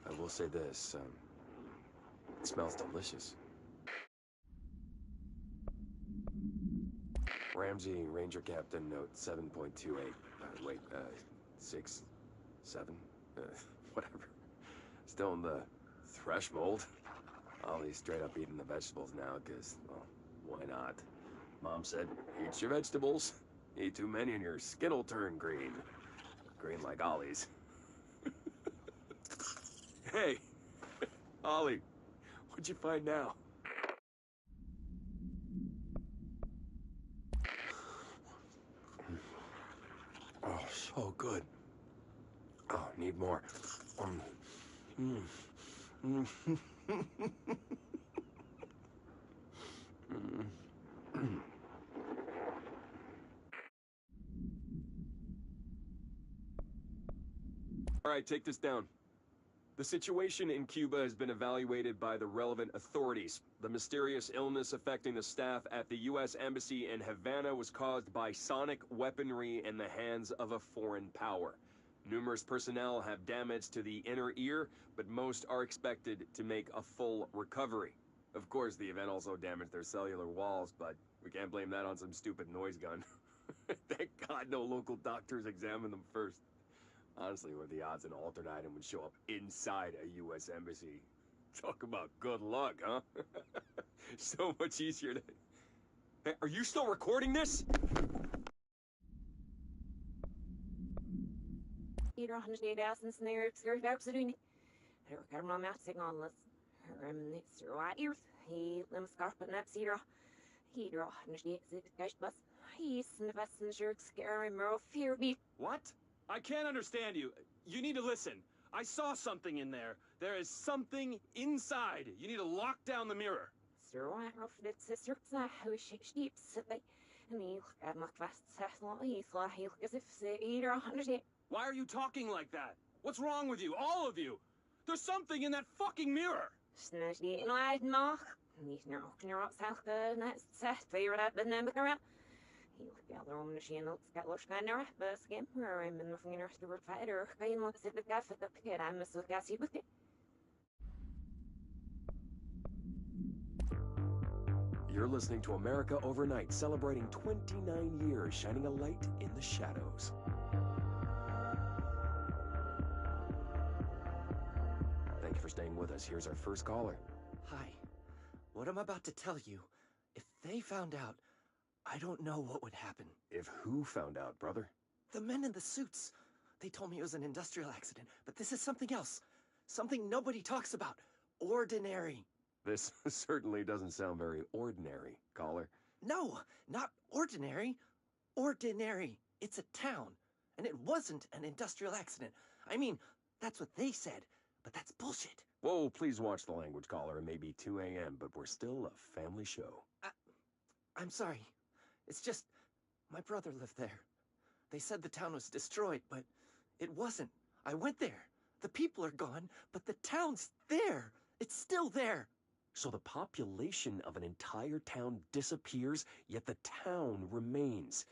I will say this, it smells delicious. Ramsey, Ranger Captain, note 7.28. 6, 7, whatever. Still in the thresh mold. Ollie's straight up eating the vegetables now, because, well, why not? Mom said, eat your vegetables. Eat too many and your skin'll turn green. Green like Ollie's. Hey, Ollie, what'd you find now? Oh, so good. Oh, need more. All right, take this down. The situation in Cuba has been evaluated by the relevant authorities. The mysterious illness affecting the staff at the U.S. Embassy in Havana was caused by sonic weaponry in the hands of a foreign power. Numerous personnel have damage to the inner ear, but most are expected to make a full recovery. Of course, the event also damaged their cellular walls, but we can't blame that on some stupid noise gun. Thank God no local doctors examined them first. Honestly, what are the odds an altered item would show up inside a U.S. embassy? Talk about good luck, huh? So much easier to... Hey, are you still recording this? What? I can't understand you. You need to listen. I saw something in there. There is something inside. You need to lock down the mirror. Why are you talking like that? What's wrong with you? All of you? There's something in that fucking mirror. You're listening to America Overnight, celebrating 29 years, shining a light in the shadows. Thank you for staying with us. Here's our first caller. Hi. What I'm about to tell you, if they found out, I don't know what would happen. If who found out, brother? The men in the suits. They told me it was an industrial accident, but this is something else. Something nobody talks about. Ordinary. This certainly doesn't sound very ordinary, caller. No, not ordinary. Ordinary. It's a town. And it wasn't an industrial accident. I mean, that's what they said, but that's bullshit. Whoa, please watch the language, caller. It may be 2 a.m., but we're still a family show. I'm sorry. It's just, my brother lived there. They said the town was destroyed, but it wasn't. I went there. The people are gone, but the town's there. It's still there. So the population of an entire town disappears, yet the town remains.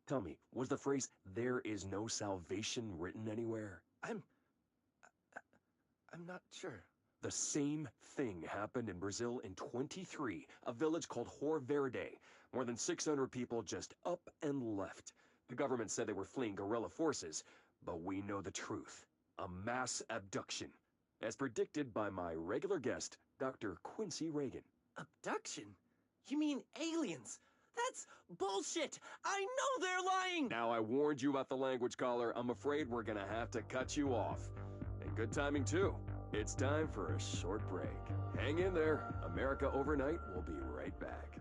Tell me, was the phrase, "there is no salvation," written anywhere? I'm not sure. The same thing happened in Brazil in 23, a village called Hor Verde. More than 600 people just up and left. The government said they were fleeing guerrilla forces, but we know the truth. A mass abduction. As predicted by my regular guest, Dr. Quincy Reagan. Abduction? You mean aliens? That's bullshit! I know they're lying! Now, I warned you about the language, caller. I'm afraid we're gonna have to cut you off. And good timing, too. It's time for a short break. Hang in there. America Overnight will be right back.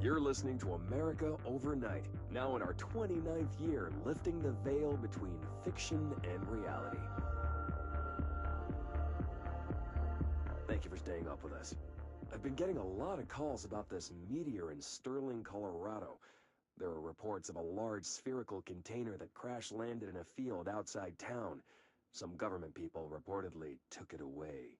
You're listening to America Overnight, now in our 29th year, lifting the veil between fiction and reality. Thank you for staying up with us. I've been getting a lot of calls about this meteor in Sterling, Colorado. There are reports of a large spherical container that crash-landed in a field outside town. Some government people reportedly took it away.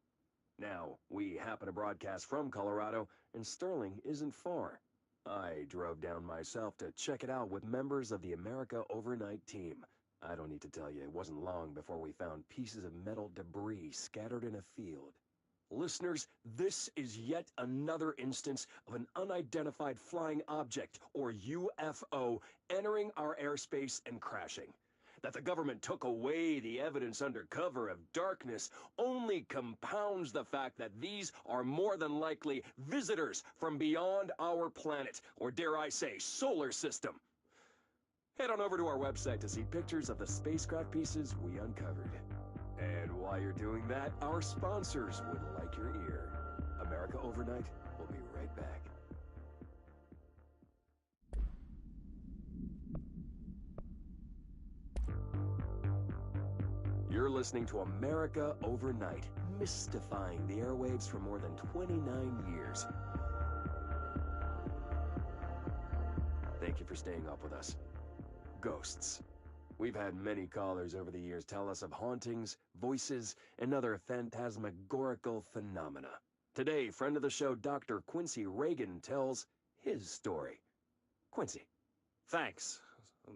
Now, we happen to broadcast from Colorado, and Sterling isn't far. I drove down myself to check it out with members of the America Overnight team. I don't need to tell you, it wasn't long before we found pieces of metal debris scattered in a field. Listeners, this is yet another instance of an unidentified flying object, or UFO, entering our airspace and crashing. That the government took away the evidence under cover of darkness only compounds the fact that these are more than likely visitors from beyond our planet, or dare I say, solar system. Head on over to our website to see pictures of the spacecraft pieces we uncovered. And while you're doing that, our sponsors would like your ear. America Overnight will be right back. You're listening to America Overnight, mystifying the airwaves for more than 29 years. Thank you for staying up with us. Ghosts. We've had many callers over the years tell us of hauntings, voices, and other phantasmagorical phenomena. Today, friend of the show, Dr. Quincy Reagan, tells his story. Quincy. Thanks.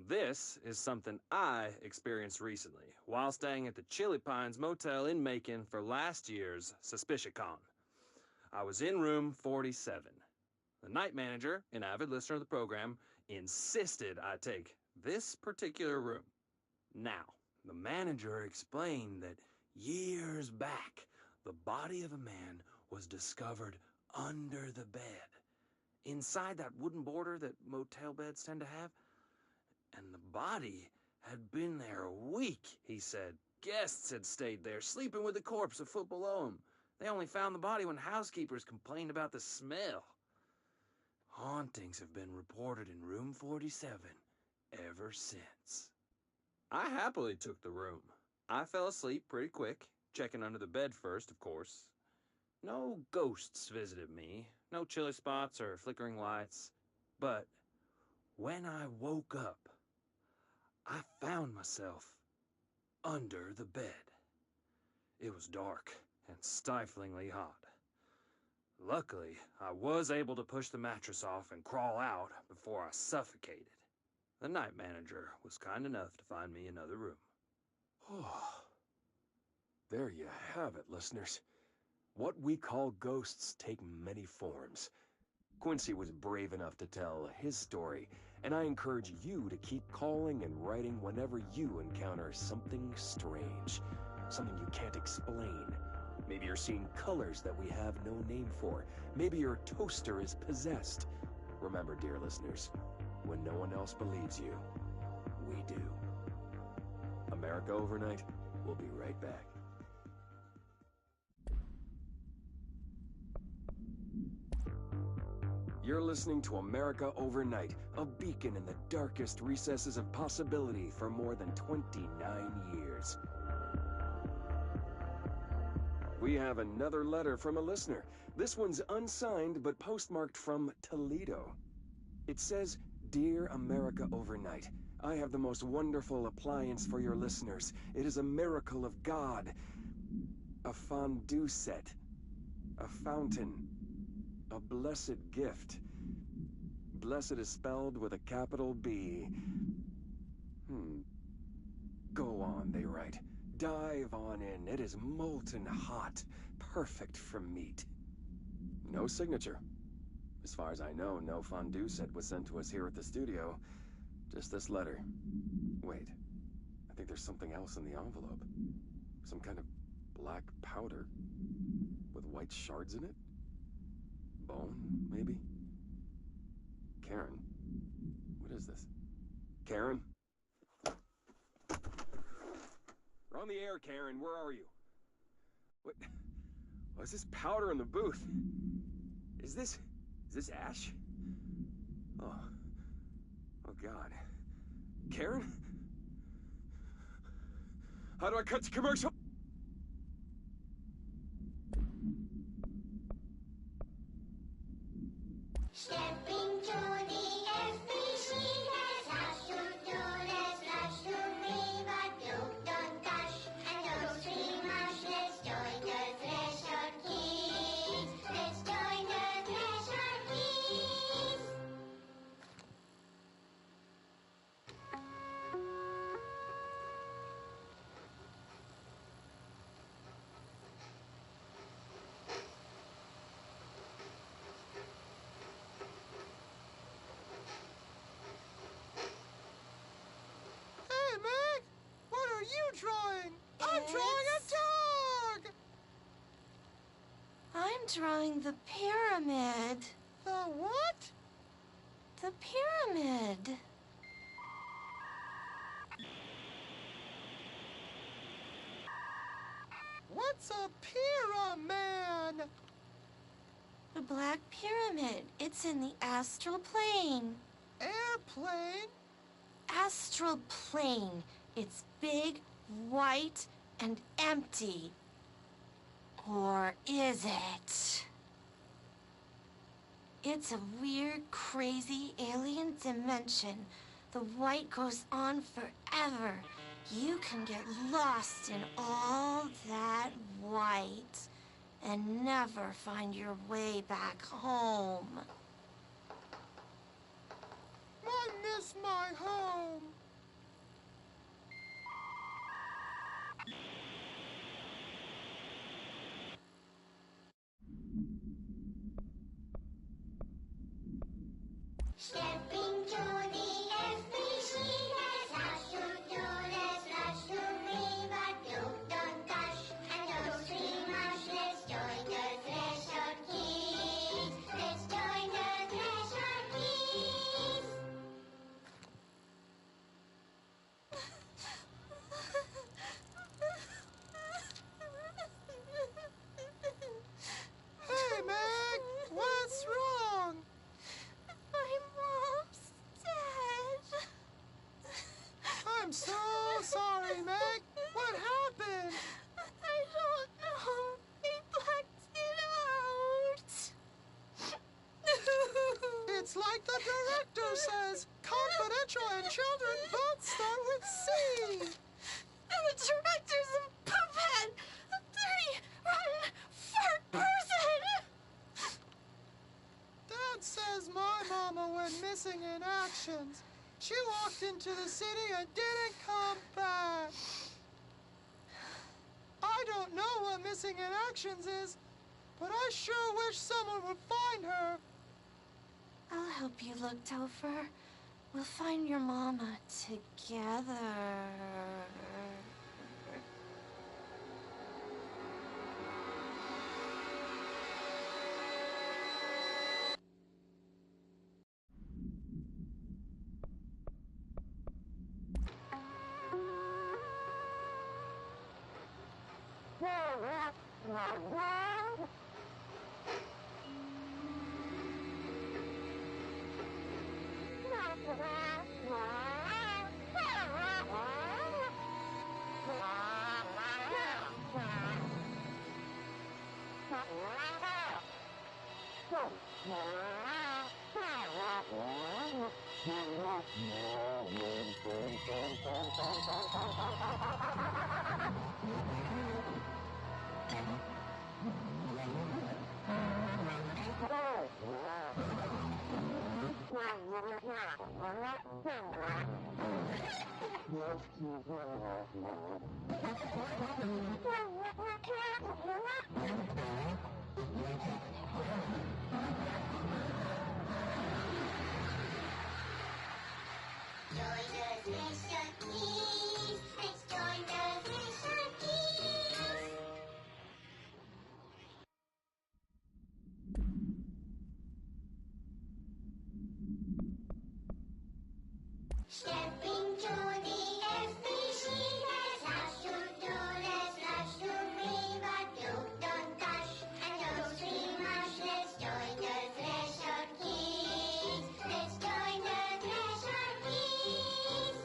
This is something I experienced recently while staying at the Chili Pines Motel in Macon for last year's SuspiciaCon. I was in room 47. The night manager, an avid listener of the program, insisted I take this particular room. Now, the manager explained that years back, the body of a man was discovered under the bed, inside that wooden border that motel beds tend to have. And the body had been there a week, he said. Guests had stayed there, sleeping with the corpse a foot below them. They only found the body when housekeepers complained about the smell. Hauntings have been reported in room 47 ever since. I happily took the room. I fell asleep pretty quick, checking under the bed first, of course. No ghosts visited me, no chilly spots or flickering lights. But when I woke up, I found myself under the bed. It was dark and stiflingly hot. Luckily, I was able to push the mattress off and crawl out before I suffocated. The night manager was kind enough to find me another room. Oh, there you have it, listeners. What we call ghosts take many forms. Quincy was brave enough to tell his story, and I encourage you to keep calling and writing whenever you encounter something strange, something you can't explain. Maybe you're seeing colors that we have no name for. Maybe your toaster is possessed. Remember, dear listeners, when no one else believes you, we do. America Overnight will be right back. You're listening to America Overnight, a beacon in the darkest recesses of possibility for more than 29 years. We have another letter from a listener. This one's unsigned, but postmarked from Toledo. It says, "Dear America Overnight, I have the most wonderful appliance for your listeners. It is a miracle of God. A fondue set. A fountain. A blessed gift. Blessed is spelled with a capital B. Go on, they write. Dive on in. It is molten hot. Perfect for meat." No signature. As far as I know, no fondue set was sent to us here at the studio. Just this letter. Wait. I think there's something else in the envelope. Some kind of black powder. With white shards in it? Bone, maybe? Karen? What is this? Karen? We're on the air, Karen. Where are you? What? What's this powder in the booth? Is this ash? Oh God. Karen? How do I cut to commercial? Step into the airspace, has has to do, there's lots to be, but don't dash, and don't scream much. Let's join the Threshold Kids. Let's join the Threshold Kids. drawing the pyramid. The what? The pyramid. What's a pyramid? The Black Pyramid. It's in the astral plane. Airplane? Astral plane. It's big, white, and empty. Or is it? It's a weird, crazy alien dimension. The white goes on forever. You can get lost in all that white and never find your way back home. I miss my home. Stepping to the FBC, rush to do, let's rush to river, do, don't dash, and don't scream much, let's join the treasure keys, let's join the treasure keys. Hey, Meg, what's wrong? My mom's dead. I'm so sorry, Meg. What happened? I don't know. They blacked it out. It's like the director says. Confidential and children both start with C. The director's a puppet. A dirty, rotten, fart person. Dad says my mama went missing in actions. She walked into the city and didn't come back. I don't know what missing in actions is, but I sure wish someone would find her. I'll help you look, Topher. We'll find your mama together. Stepping to the FBC, let's rush to do, let's rush to river, do, don't dash, and don't scream much, let's join the treasure keys, let's join the treasure keys.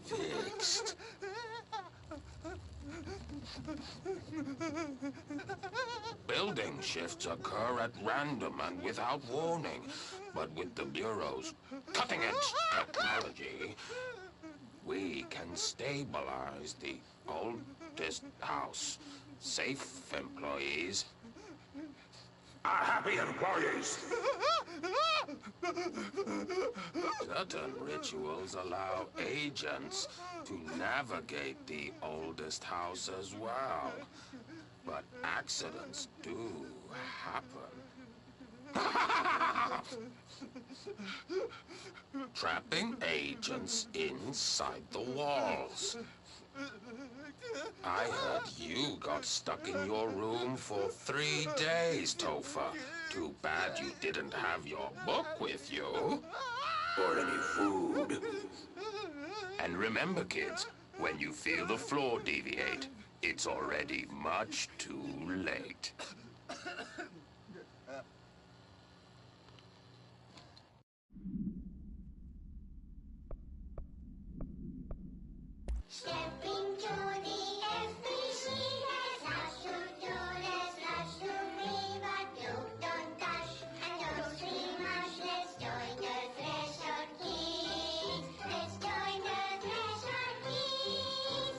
Fixed. Building shifts occur at random and without warning, but with the Bureau's cutting-edge technology, we can stabilize the oldest house Safe employees are happy employees. Certain rituals allow agents to navigate the oldest house as well. But accidents do happen. Trapping agents inside the walls. I heard you got stuck in your room for 3 days, Topher. Too bad you didn't have your book with you. Or any food. And remember, kids, when you feel the floor deviate, it's already much too late. Stepping to the FBC, there's lots to do, there's lots to be, but you don't dash and don't scream much. Let's join the threshold kids. Let's join the threshold kids.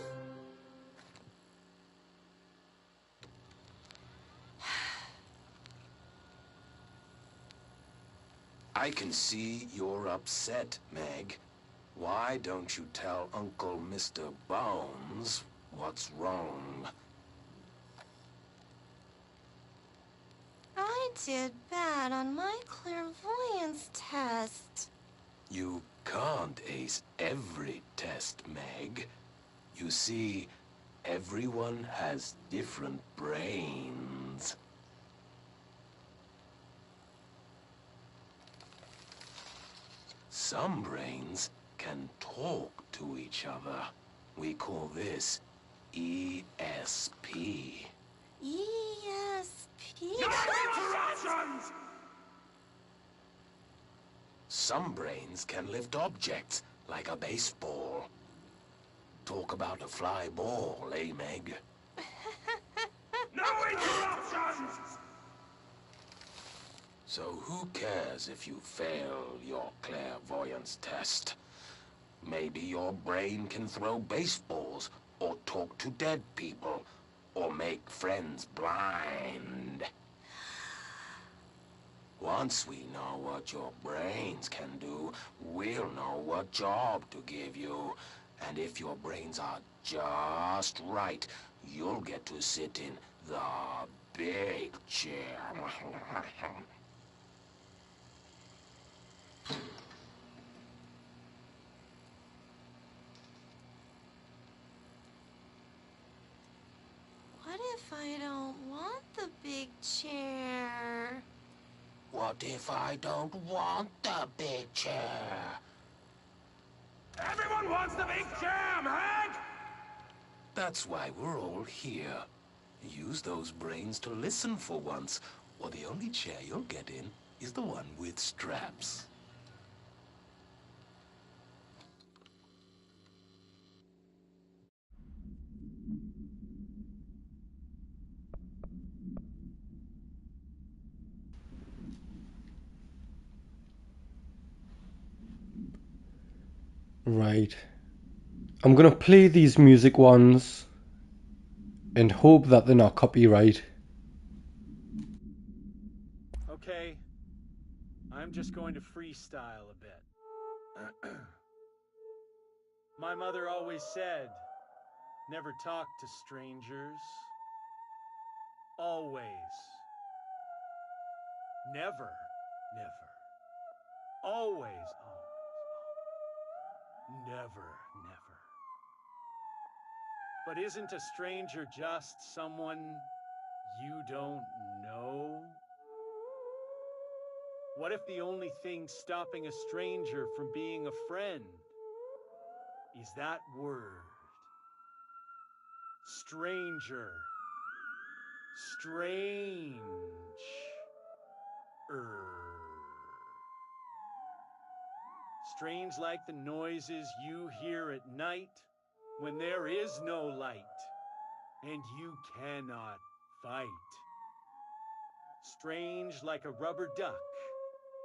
I can see you're upset, Meg. Why don't you tell Uncle Mr. Bones what's wrong? I did bad on my clairvoyance test. You can't ace every test, Meg. You see, everyone has different brains. Some brains can talk to each other. We call this ESP. ESP? No interruptions! Some brains can lift objects, like a baseball. Talk about a fly ball, eh, Meg? No interruptions! So who cares if you fail your clairvoyance test? Maybe your brain can throw baseballs, or talk to dead people, or make friends blind. Once we know what your brains can do, we'll know what job to give you. And if your brains are just right, you'll get to sit in the big chair. What if I don't want the big chair? What if I don't want the big chair? Everyone wants the big chair, Meg! That's why we're all here. Use those brains to listen for once, or the only chair you'll get in is the one with straps. Right. I'm gonna play these music ones and hope that they're not copyright. Okay, I'm just going to freestyle a bit. My mother always said, never talk to strangers. Always. Never, never. Always, never, never. But isn't a stranger just someone you don't know? What if the only thing stopping a stranger from being a friend is that word? Stranger. Strange. Strange like the noises you hear at night when there is no light and you cannot fight. Strange like a rubber duck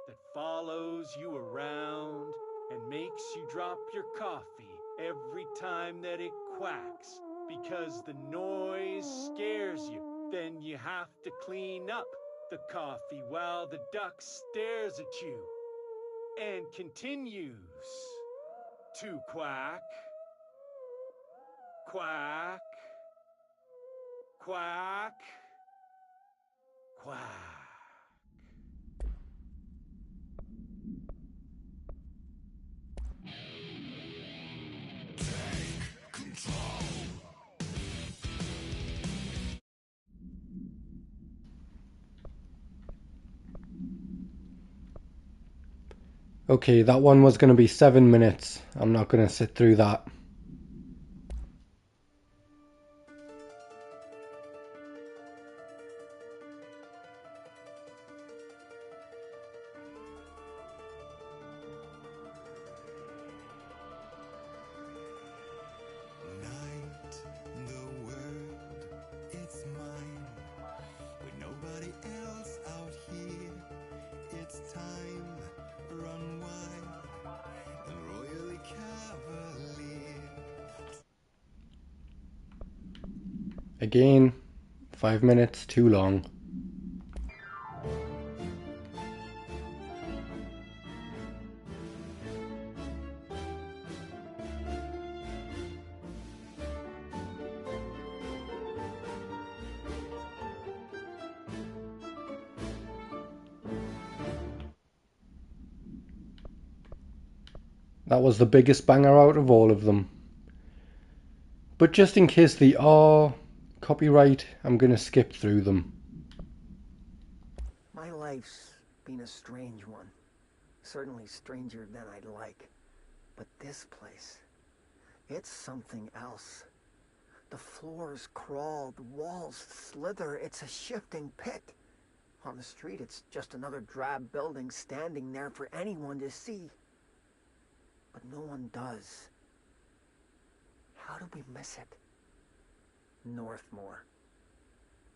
that follows you around and makes you drop your coffee every time that it quacks because the noise scares you. Then you have to clean up the coffee while the duck stares at you and continues to quack, quack, quack, quack. Okay, that one was going to be 7 minutes. I'm not going to sit through that. Again, 5 minutes too long. That was the biggest banger out of all of them. But just in case they are copyright, I'm going to skip through them. My life's been a strange one. Certainly stranger than I'd like. But this place, it's something else. The floors crawl, the walls slither. It's a shifting pit. On the street, it's just another drab building standing there for anyone to see. But no one does. How did we miss it? Northmore.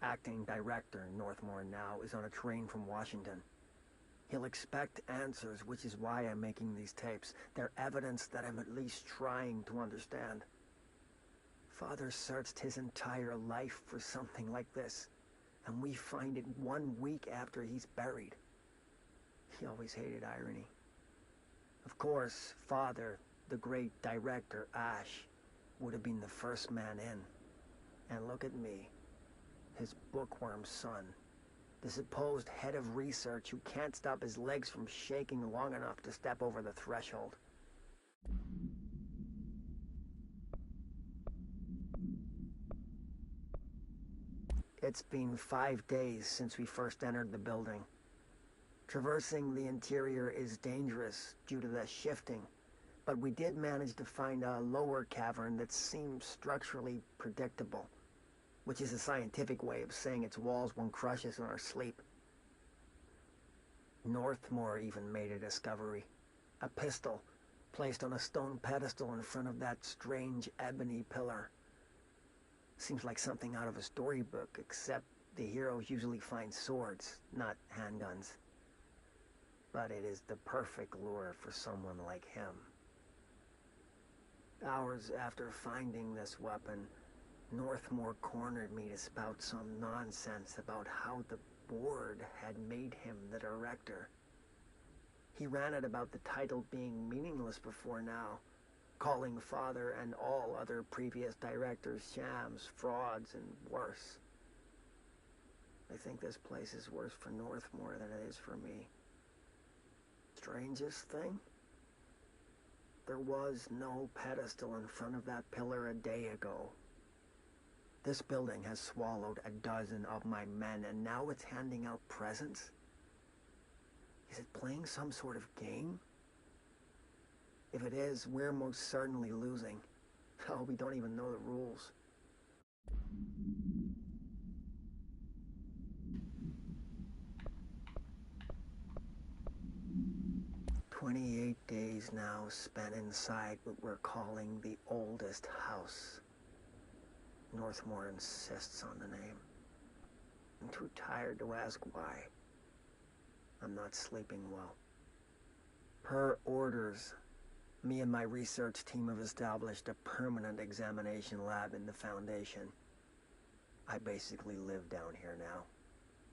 Acting director Northmore now is on a train from Washington. He'll expect answers, which is why I'm making these tapes. They're evidence that I'm at least trying to understand. Father searched his entire life for something like this, and we find it 1 week after he's buried. He always hated irony. Of course, Father, the great director, Ash, would have been the first man in. And look at me, his bookworm son, the supposed head of research who can't stop his legs from shaking long enough to step over the threshold. It's been 5 days since we first entered the building. Traversing the interior is dangerous due to the shifting, but we did manage to find a lower cavern that seems structurally predictable, which is a scientific way of saying its walls won't crush us in our sleep. Northmore even made a discovery. A pistol placed on a stone pedestal in front of that strange ebony pillar. Seems like something out of a storybook, except the heroes usually find swords, not handguns. But it is the perfect lure for someone like him. Hours after finding this weapon, Northmore cornered me to spout some nonsense about how the board had made him the director. He ranted about the title being meaningless before now, calling Father and all other previous directors shams, frauds, and worse. I think this place is worse for Northmore than it is for me. Strangest thing? There was no pedestal in front of that pillar a day ago. This building has swallowed a dozen of my men, and now it's handing out presents? Is it playing some sort of game? If it is, we're most certainly losing. Oh, we don't even know the rules. "28 days now spent inside what we're calling the oldest house." Northmore insists on the name. I'm too tired to ask why. I'm not sleeping well. Per orders, Me and my research team have established a permanent examination lab in the Foundation. I basically live down here now,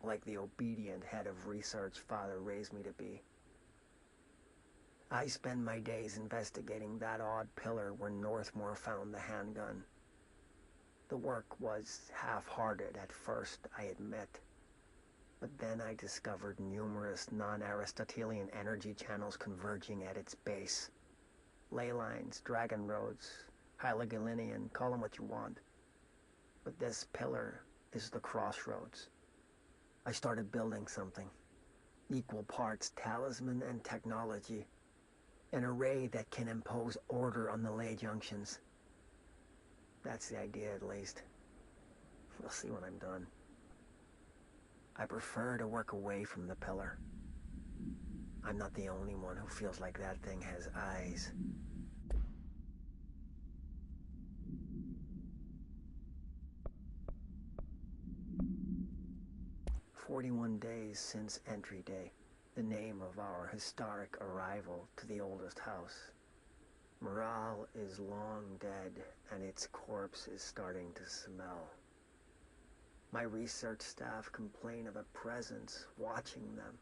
like the obedient head of research Father raised me to be. I spend my days investigating that odd pillar where Northmore found the handgun. The work was half-hearted at first, I admit. But then I discovered numerous non-Aristotelian energy channels converging at its base. Ley lines, dragon roads, Hyligalinian, call them what you want. But this pillar is the crossroads. I started building something. Equal parts talisman and technology. An array that can impose order on the ley junctions. That's the idea, at least. We'll see when I'm done. I prefer to work away from the pillar. I'm not the only one who feels like that thing has eyes. "41 days since entry day, the name of our historic arrival to the oldest house. Morale is long dead, and its corpse is starting to smell. My research staff complain of a presence watching them.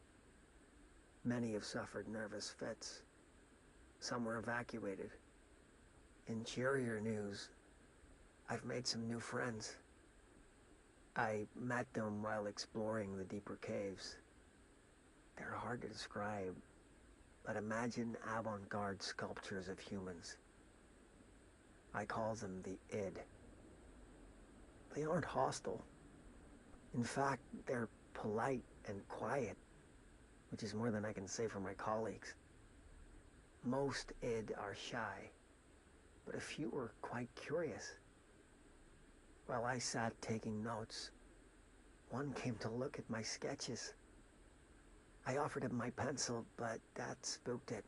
Many have suffered nervous fits. Some were evacuated. In cheerier news, I've made some new friends. I met them while exploring the deeper caves. They're hard to describe, but imagine avant-garde sculptures of humans. I call them the id. They aren't hostile. In fact, they're polite and quiet, which is more than I can say for my colleagues. Most id are shy, but a few are quite curious. While I sat taking notes, one came to look at my sketches. I offered him my pencil, but that spooked it.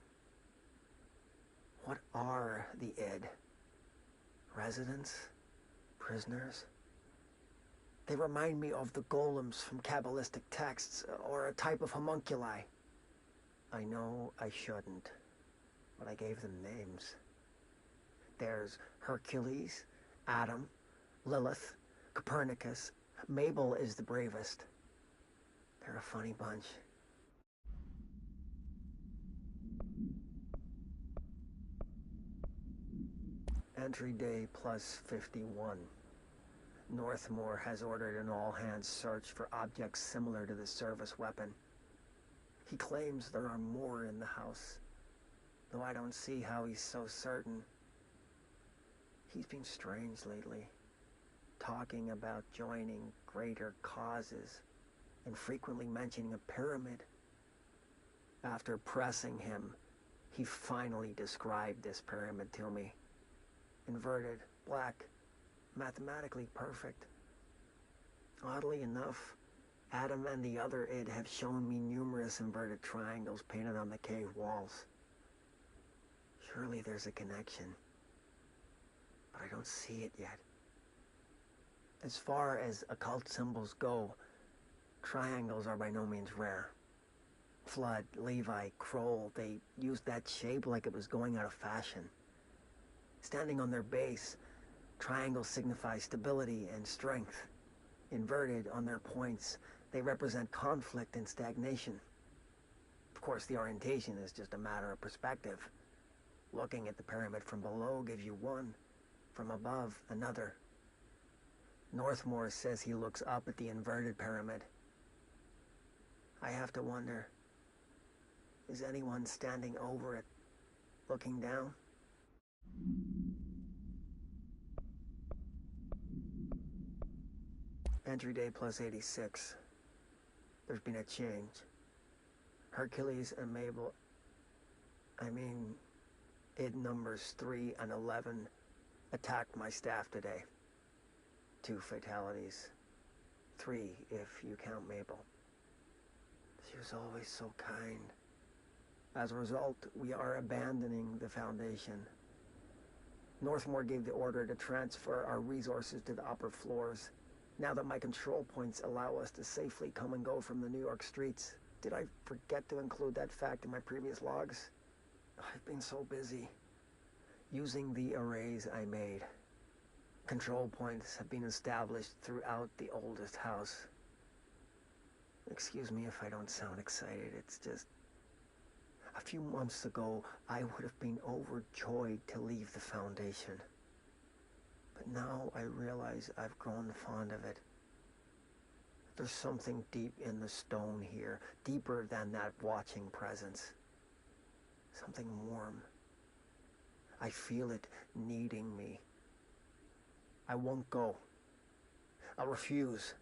What are the id? Residents? Prisoners? They remind me of the golems from Kabbalistic texts, or a type of homunculi. I know I shouldn't, but I gave them names. There's Hercules, Adam, Lilith, Copernicus. Mabel is the bravest. They're a funny bunch. Entry day plus 51. Northmore has ordered an all-hands search for objects similar to the service weapon. He claims there are more in the house, though I don't see how he's so certain. He's been strange lately, talking about joining greater causes and frequently mentioning a pyramid. After pressing him, he finally described this pyramid to me. Inverted, black, mathematically perfect. Oddly enough, Adam and the other id have shown me numerous inverted triangles painted on the cave walls. Surely there's a connection, but I don't see it yet. As far as occult symbols go, triangles are by no means rare. Flood, Levi, Kroll, they used that shape like it was going out of fashion. Standing on their base, triangles signify stability and strength. Inverted on their points, they represent conflict and stagnation. Of course, the orientation is just a matter of perspective. Looking at the pyramid from below gives you one, from above another. Northmore says he looks up at the inverted pyramid. I have to wonder, is anyone standing over it, looking down? Entry day plus 86. There's been a change. Hercules and Mabel, id numbers 3 and 11 attacked my staff today. 2 fatalities. 3 if you count Mabel. She was always so kind. As a result, we are abandoning the Foundation. Northmore gave the order to transfer our resources to the upper floors, now that my control points allow us to safely come and go from the New York streets. Did I forget to include that fact in my previous logs? I've been so busy. Using the arrays I made, control points have been established throughout the oldest house. Excuse me if I don't sound excited, it's just... A few months ago, I would have been overjoyed to leave the Foundation. But now I realize I've grown fond of it. There's something deep in the stone here, deeper than that watching presence. Something warm. I feel it needing me. I won't go. I'll refuse.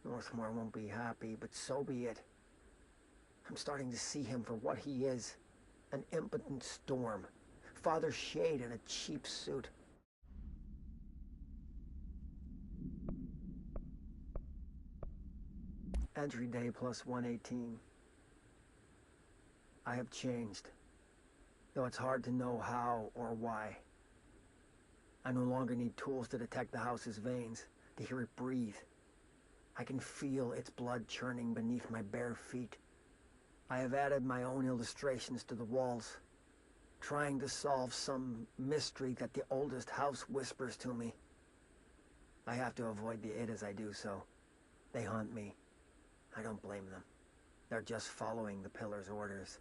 Northmore won't be happy, but so be it. I'm starting to see him for what he is. An impotent storm. Father Shade in a cheap suit. Entry day plus 118. I have changed, though it's hard to know how or why. I no longer need tools to detect the house's veins, to hear it breathe. I can feel its blood churning beneath my bare feet. I have added my own illustrations to the walls, trying to solve some mystery that the oldest house whispers to me. I have to avoid the it as I do so. They haunt me. I don't blame them. They're just following the pillar's orders.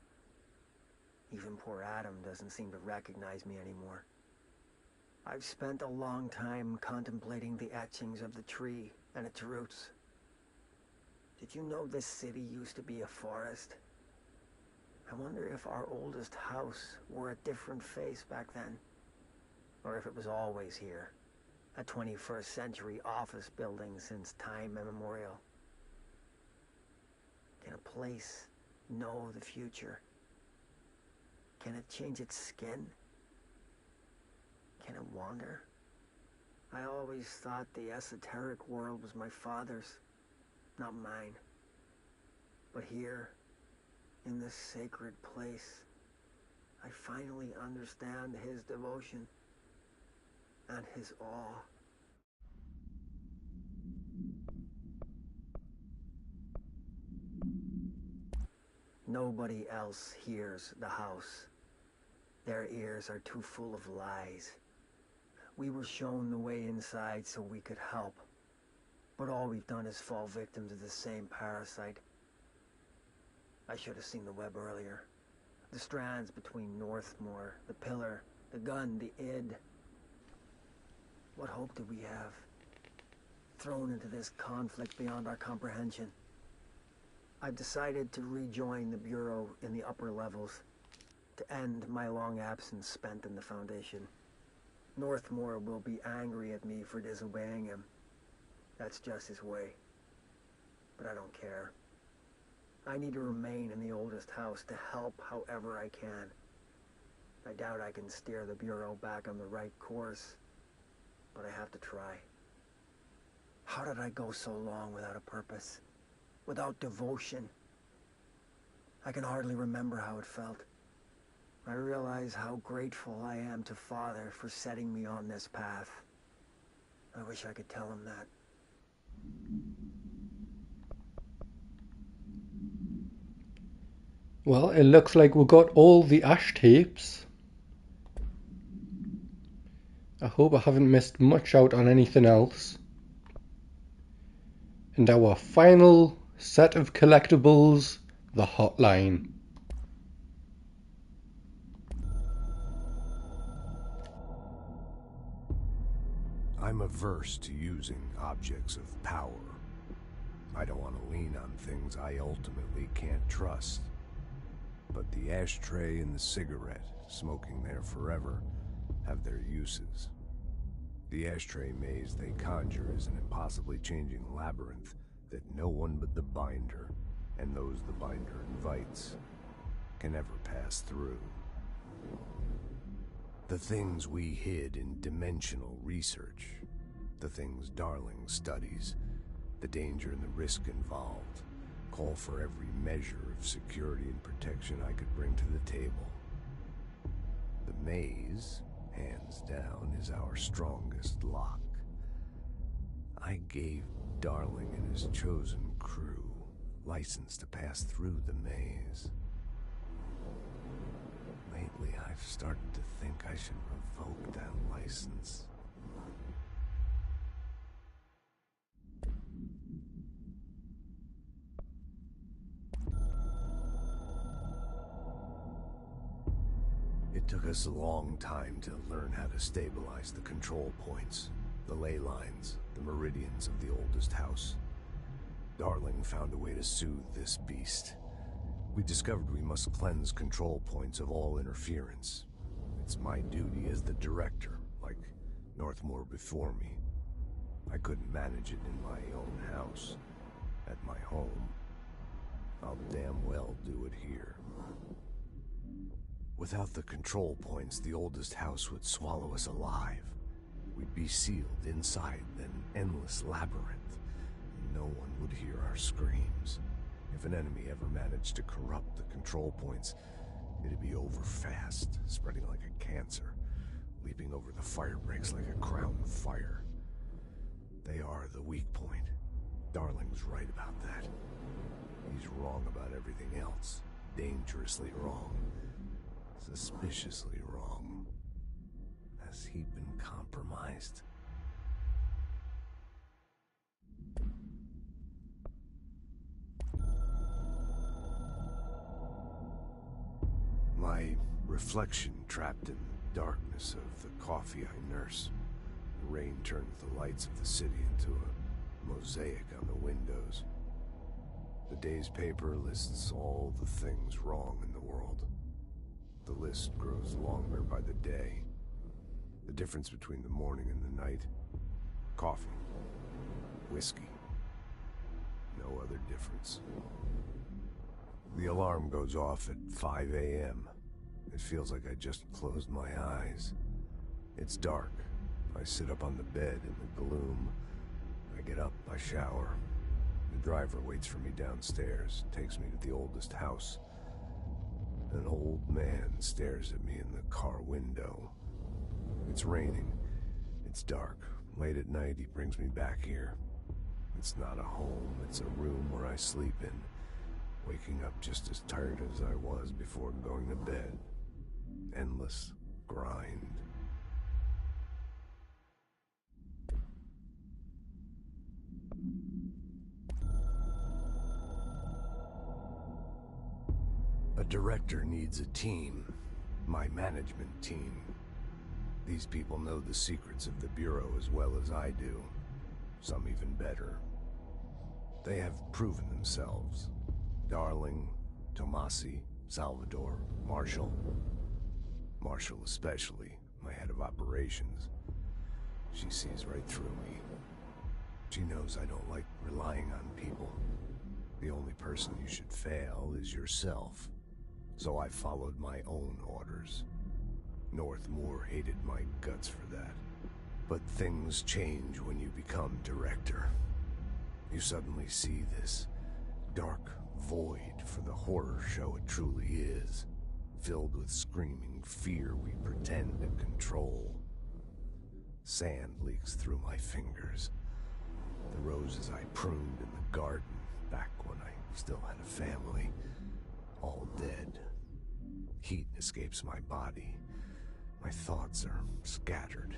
Even poor Adam doesn't seem to recognize me anymore. I've spent a long time contemplating the etchings of the tree and its roots. Did you know this city used to be a forest? I wonder if our oldest house wore a different face back then. Or if it was always here. A 21st century office building since time immemorial. Can a place know the future? Can it change its skin? Can it wander? I always thought the esoteric world was my father's, not mine. But here, in this sacred place, I finally understand his devotion and his awe. Nobody else hears the house. Their ears are too full of lies. We were shown the way inside so we could help. But all we've done is fall victim to the same parasite. I should have seen the web earlier. The strands between Northmore, the pillar, the gun, the id. What hope did we have? Thrown into this conflict beyond our comprehension. I've decided to rejoin the Bureau in the upper levels, to end my long absence spent in the Foundation. Northmore will be angry at me for disobeying him. That's just his way. But I don't care. I need to remain in the oldest house to help however I can. I doubt I can steer the Bureau back on the right course, but I have to try. How did I go so long without a purpose? Without devotion? I can hardly remember how it felt. I realize how grateful I am to Father for setting me on this path. I wish I could tell him that. Well, it looks like we got all the ash tapes. I hope I haven't missed much out on anything else. And our final set of collectibles, the hotline. I'm averse to using objects of power. I don't want to lean on things I ultimately can't trust. But the ashtray and the cigarette, smoking there forever, have their uses. The ashtray maze they conjure is an impossibly changing labyrinth that no one but the binder, and those the binder invites, can ever pass through. The things we hid in dimensional research, the things Darling studies, the danger and the risk involved, call for every measure of security and protection I could bring to the table. The maze, hands down, is our strongest lock. I gave Darling and his chosen crew license to pass through the maze. Lately, Lately, I've started to think I should revoke that license. It took us a long time to learn how to stabilize the control points, the ley lines, the meridians of the oldest house. Darling found a way to soothe this beast. We discovered we must cleanse control points of all interference. It's my duty as the director, like Northmore before me. I couldn't manage it in my own house, at my home. I'll damn well do it here. Without the control points, the oldest house would swallow us alive. We'd be sealed inside an endless labyrinth, and no one would hear our screams. If an enemy ever managed to corrupt the control points, it'd be over fast, spreading like a cancer, leaping over the fire breaks like a crown of fire. They are the weak point. Darling's right about that. He's wrong about everything else. Dangerously wrong. Suspiciously wrong. Has he been compromised? My reflection trapped in the darkness of the coffee I nurse. The rain turns the lights of the city into a mosaic on the windows. The day's paper lists all the things wrong in the world. The list grows longer by the day. The difference between the morning and the night: coffee, whiskey, no other difference. The alarm goes off at 5 a.m. It feels like I just closed my eyes. It's dark. I sit up on the bed in the gloom. I get up, I shower. The driver waits for me downstairs, takes me to the oldest house. An old man stares at me in the car window. It's raining. It's dark. Late at night, he brings me back here. It's not a home, it's a room where I sleep in, waking up just as tired as I was before going to bed. Endless grind. A director needs a team. My management team. These people know the secrets of the Bureau as well as I do. Some even better. They have proven themselves. Darling, Tomasi, Salvador, Marshall. Marshall especially, my head of operations. She sees right through me. She knows I don't like relying on people. The only person you should fail is yourself. So I followed my own orders. Northmore hated my guts for that. But things change when you become director. You suddenly see this dark void for the horror show it truly is, filled with screaming fear we pretend to control. Sand leaks through my fingers. The roses I pruned in the garden back when I still had a family, all dead. Heat escapes my body. My thoughts are scattered.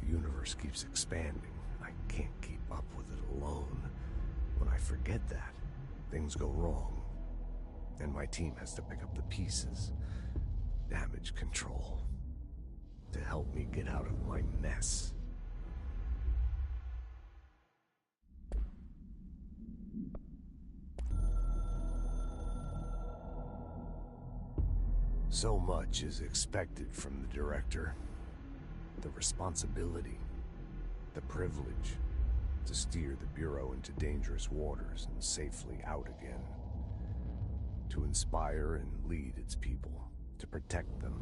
The universe keeps expanding. I can't keep up with it alone. When I forget that, things go wrong. And my team has to pick up the pieces. Damage control. To help me get out of my mess. So much is expected from the director. The responsibility, the privilege to steer the Bureau into dangerous waters and safely out again. To inspire and lead its people, to protect them.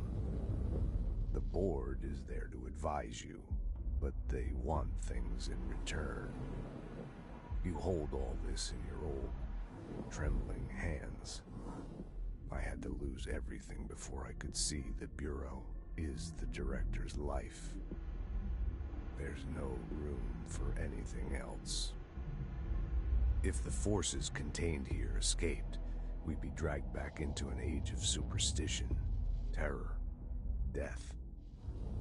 The board is there to advise you, but they want things in return. You hold all this in your old, trembling hands. I had to lose everything before I could see the Bureau is the director's life. There's no room for anything else. If the forces contained here escaped, we'd be dragged back into an age of superstition, terror, death.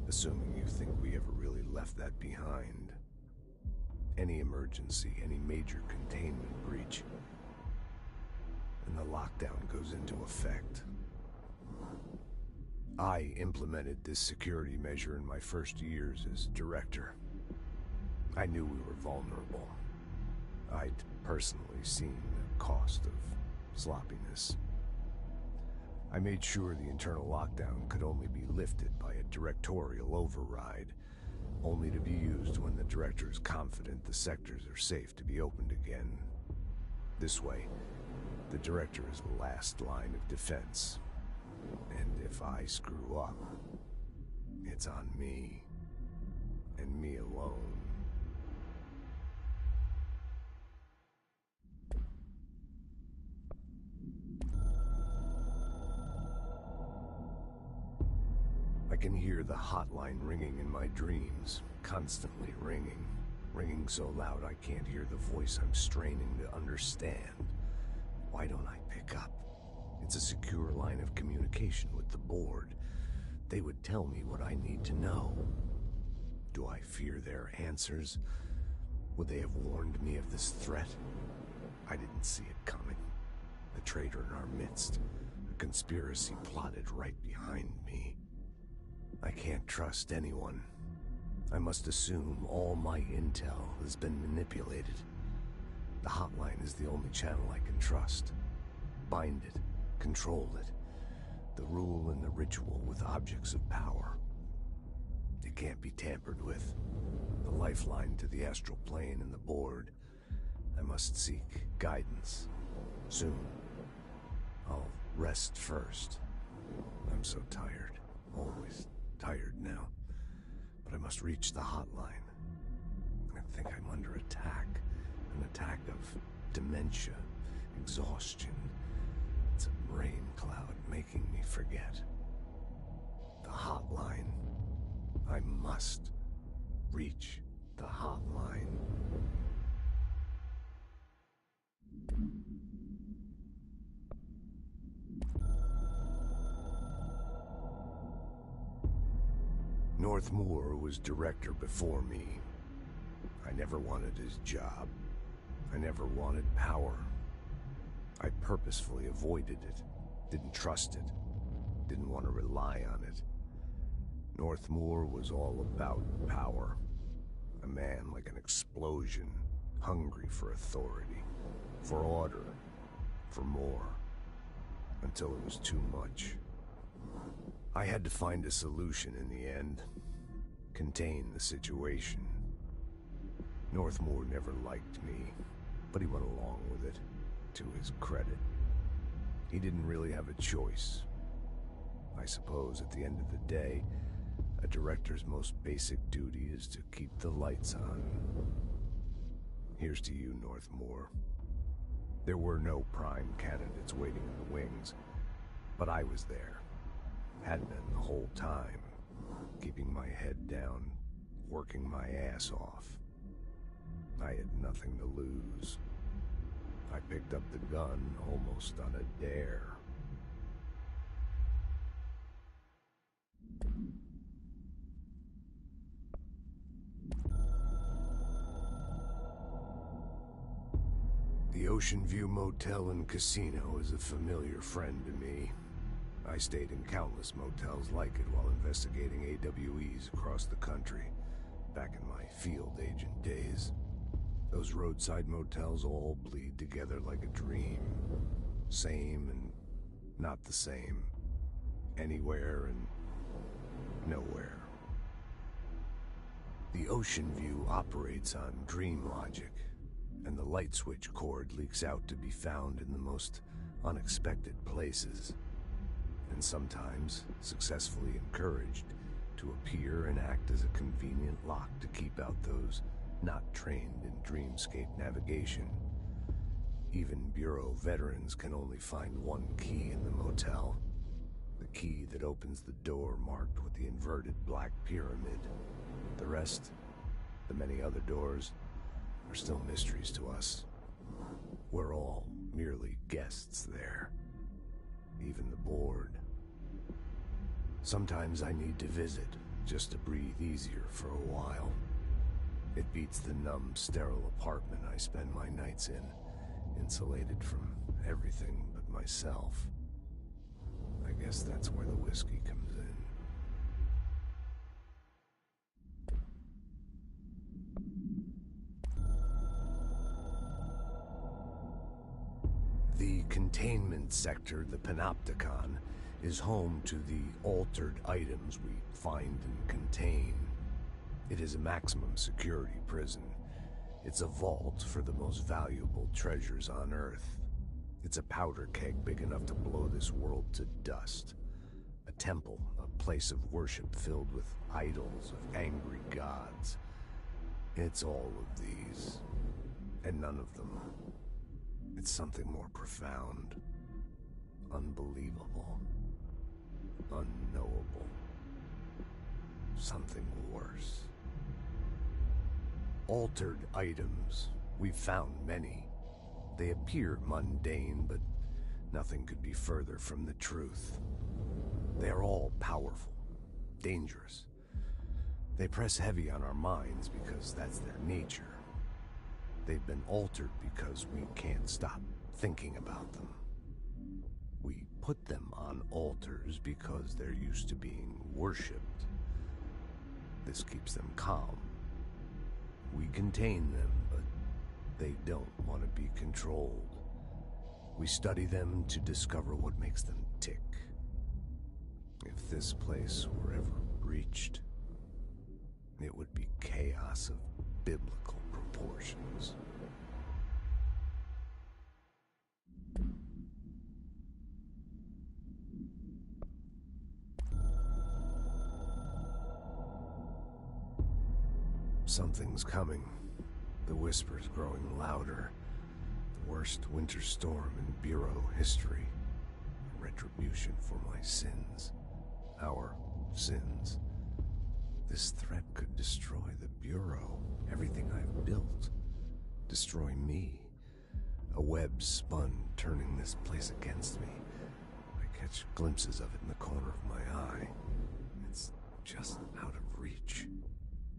Assuming you think we ever really left that behind. Any emergency, any major containment breach, and the lockdown goes into effect. I implemented this security measure in my first years as director. I knew we were vulnerable. I'd personally seen the cost of sloppiness. I made sure the internal lockdown could only be lifted by a directorial override, only to be used when the director is confident the sectors are safe to be opened again. This way, the director is the last line of defense. And if I screw up, it's on me, and me alone. I can hear the hotline ringing in my dreams, constantly ringing. Ringing so loud I can't hear the voice I'm straining to understand. Why don't I pick up? It's a secure line of communication with the board. They would tell me what I need to know. Do I fear their answers? Would they have warned me of this threat? I didn't see it coming. The traitor in our midst, a conspiracy plotted right behind me. I can't trust anyone. I must assume all my intel has been manipulated. The hotline is the only channel I can trust. Bind it, control it. The rule and the ritual with objects of power. It can't be tampered with. The lifeline to the astral plane and the board. I must seek guidance. Soon. I'll rest first. I'm so tired. Always tired now. But I must reach the hotline. I think I'm under attack. An attack of dementia, exhaustion. It's a rain cloud making me forget. The hotline. I must reach the hotline. Northmoor was director before me. I never wanted his job. I never wanted power. I purposefully avoided it, didn't trust it, didn't want to rely on it. Northmoor was all about power. A man like an explosion, hungry for authority, for order, for more, until it was too much. I had to find a solution in the end, contain the situation. Northmoor never liked me, but he went along with it, to his credit. He didn't really have a choice. I suppose at the end of the day, a director's most basic duty is to keep the lights on. Here's to you, Northmoor. There were no prime candidates waiting in the wings, but I was there. Had been the whole time, keeping my head down, working my ass off. I had nothing to lose. I picked up the gun almost on a dare. The Ocean View Motel and Casino is a familiar friend to me. I stayed in countless motels like it while investigating AWEs across the country, back in my field agent days. Those roadside motels all bleed together like a dream. Same and not the same. Anywhere and nowhere. The Ocean View operates on dream logic, and the light switch cord leaks out to be found in the most unexpected places, and sometimes successfully encouraged to appear and act as a convenient lock to keep out those not trained in dreamscape navigation. Even Bureau veterans can only find one key in the motel. The key that opens the door marked with the inverted black pyramid. The rest, the many other doors, are still mysteries to us. We're all merely guests there. Even the board. Sometimes I need to visit, just to breathe easier for a while. It beats the numb, sterile apartment I spend my nights in, insulated from everything but myself. I guess that's where the whiskey comes in. The containment sector, the Panopticon, is home to the altered items we find and contain. It is a maximum security prison. It's a vault for the most valuable treasures on Earth. It's a powder keg big enough to blow this world to dust. A temple, a place of worship filled with idols of angry gods. It's all of these, and none of them. It's something more profound, unbelievable, unknowable. Something worse. Altered items. We've found many. They appear mundane, but nothing could be further from the truth. They're all powerful, dangerous. They press heavy on our minds because that's their nature. They've been altered because we can't stop thinking about them. We put them on altars because they're used to being worshipped. This keeps them calm. We contain them, but they don't want to be controlled. We study them to discover what makes them tick. If this place were ever breached, it would be chaos of biblical proportions. Something's coming. The whisper's growing louder. The worst winter storm in Bureau history. A retribution for my sins. Our sins. This threat could destroy the Bureau, everything I've built. Destroy me. A web spun, turning this place against me. I catch glimpses of it in the corner of my eye. It's just out of reach.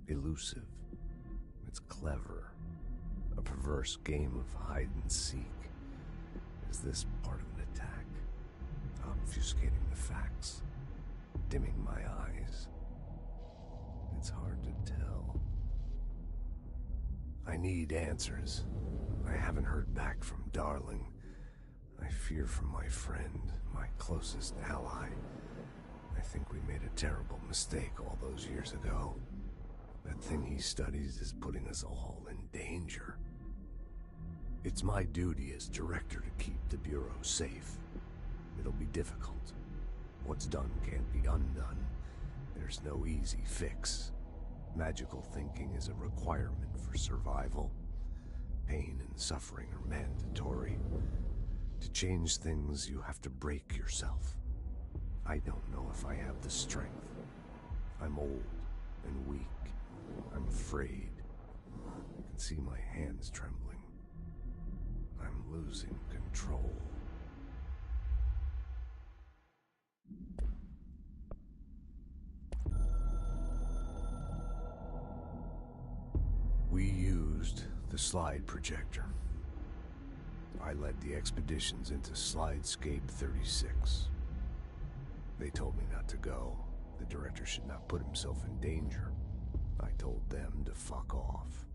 Elusive. It's clever. A perverse game of hide and seek. Is this part of an attack? Obfuscating the facts. Dimming my eyes. It's hard to tell. I need answers. I haven't heard back from Darling. I fear for my friend, my closest ally. I think we made a terrible mistake all those years ago. That thing he studies is putting us all in danger. It's my duty as director to keep the Bureau safe. It'll be difficult. What's done can't be undone. There's no easy fix. Magical thinking is a requirement for survival. Pain and suffering are mandatory. To change things, you have to break yourself. I don't know if I have the strength. I'm old and weak. I'm afraid. I can see my hands trembling. I'm losing control. We used the slide projector. I led the expeditions into Slidescape 36. They told me not to go. The director should not put himself in danger. I told them to fuck off.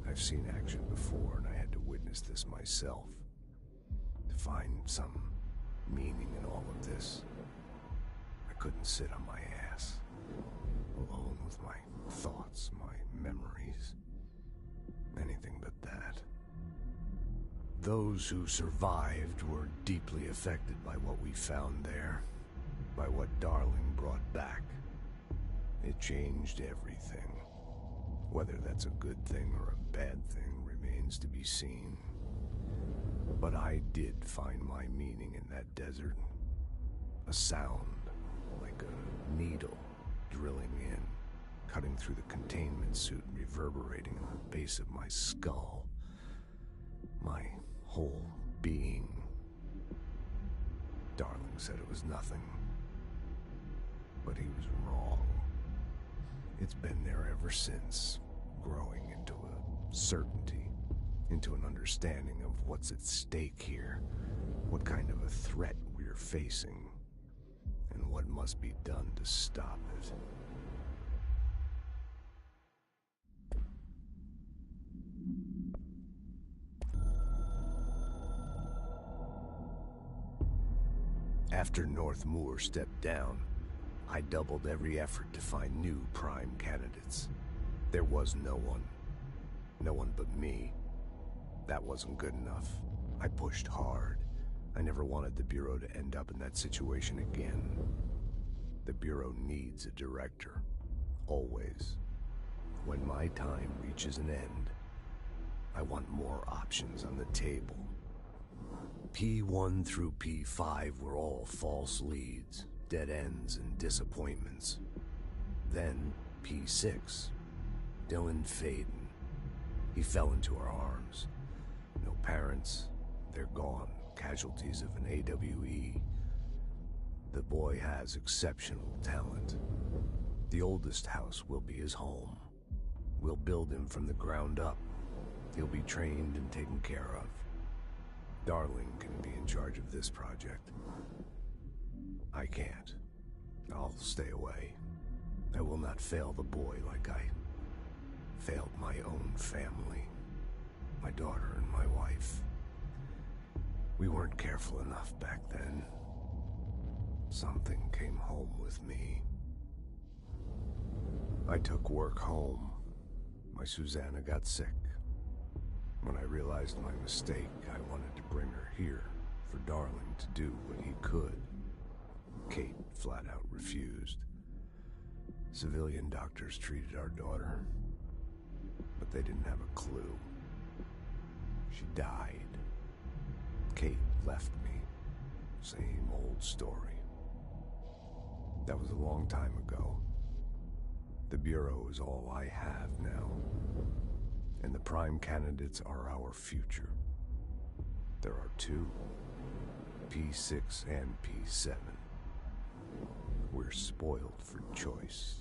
I've seen action before, and I had to witness this myself. To find some meaning in all of this, I couldn't sit on my ass, alone with my thoughts, my memories. Anything but that. Those who survived were deeply affected by what we found there, by what Darling brought back. It changed everything. Whether that's a good thing or a bad thing remains to be seen. But I did find my meaning in that desert. A sound, like a needle drilling in, cutting through the containment suit and reverberating in the base of my skull. My whole being. Darling said it was nothing. But he was wrong. It's been there ever since, growing into a certainty, into an understanding of what's at stake here, what kind of a threat we're facing, and what must be done to stop it. After North Moore stepped down, I doubled every effort to find new prime candidates. There was no one but me. That wasn't good enough. I pushed hard. I never wanted the Bureau to end up in that situation again. The Bureau needs a director. Always. When my time reaches an end, I want more options on the table. P1 through P5 were all false leads, dead ends, and disappointments. Then P6, Dylan Faden. He fell into our arms. No parents, they're gone, casualties of an AWE. The boy has exceptional talent. The oldest house will be his home. We'll build him from the ground up. He'll be trained and taken care of. Darling can be in charge of this project. I can't. I'll stay away. I will not fail the boy like I failed my own family, my daughter and my wife. We weren't careful enough back then. Something came home with me. I took work home. My Susanna got sick. When I realized my mistake, I wanted to bring her here for Darling to do what he could. Kate flat out refused. Civilian doctors treated our daughter, but they didn't have a clue. She died. Kate left me. Same old story. That was a long time ago. The Bureau is all I have now. And the prime candidates are our future. There are two, P6 and P7. We're spoiled for choice.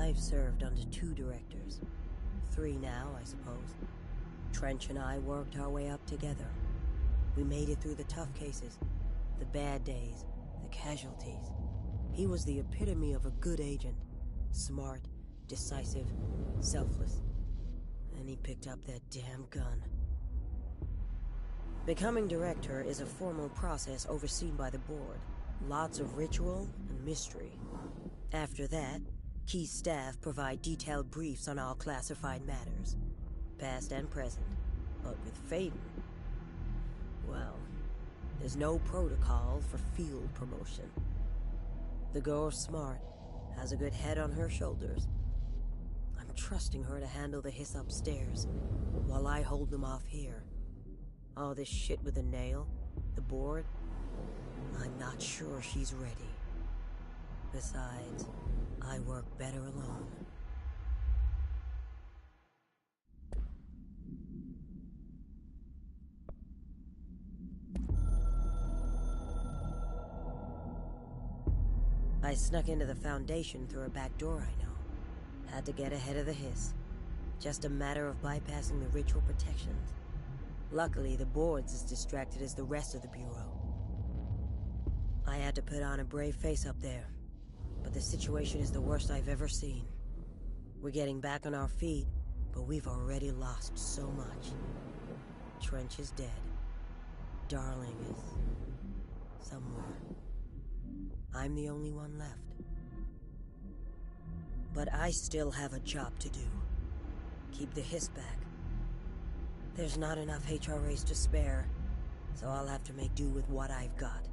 I've served under 2 directors. 3 now, I suppose. Trench and I worked our way up together. We made it through the tough cases, the bad days, the casualties. He was the epitome of a good agent. Smart, decisive, selfless. And he picked up that damn gun. Becoming director is a formal process overseen by the board. Lots of ritual and mystery. After that, key staff provide detailed briefs on all classified matters, past and present. But with Faden, well, there's no protocol for field promotion. The girl's smart, has a good head on her shoulders. I'm trusting her to handle the hiss upstairs, while I hold them off here. All this shit with the nail, the board, I'm not sure she's ready. Besides, I work better alone. I snuck into the Foundation through a back door I know. Had to get ahead of the hiss. Just a matter of bypassing the ritual protections. Luckily, the board's as distracted as the rest of the Bureau. I had to put on a brave face up there, but the situation is the worst I've ever seen. We're getting back on our feet, but we've already lost so much. Trench is dead. Darling is somewhere. I'm the only one left. But I still have a job to do. Keep the hiss back. There's not enough HRAs to spare, so I'll have to make do with what I've got.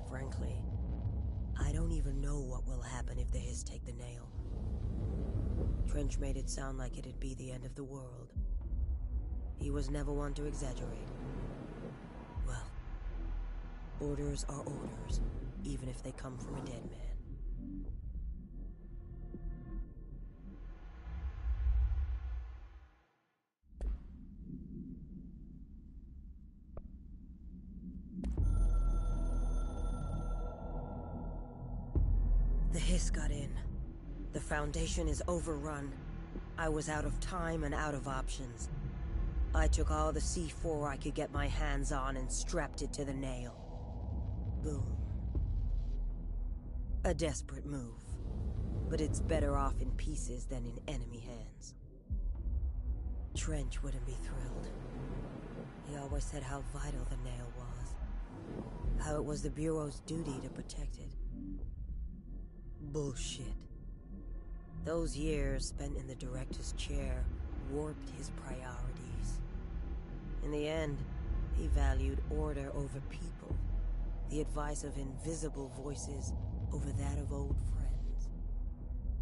Frankly, I don't even know what will happen if the hiss take the nail. Trench made it sound like it'd be the end of the world. He was never one to exaggerate. Well, orders are orders, even if they come from a dead man. The hiss got in. The Foundation is overrun. I was out of time and out of options. I took all the C4 I could get my hands on and strapped it to the nail. Boom. A desperate move, but it's better off in pieces than in enemy hands. Trench wouldn't be thrilled. He always said how vital the nail was, how it was the Bureau's duty to protect it. Bullshit. Those years spent in the director's chair warped his priorities. In the end, he valued order over people, the advice of invisible voices over that of old friends.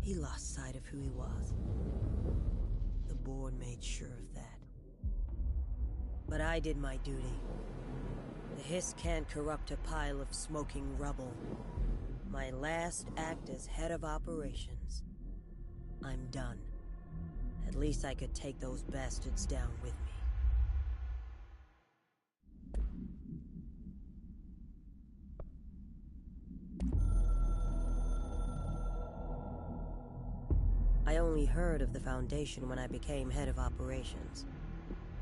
He lost sight of who he was. The board made sure of that. But I did my duty. The hiss can't corrupt a pile of smoking rubble. My last act as head of operations. I'm done. At least I could take those bastards down with me. I only heard of the Foundation when I became head of operations.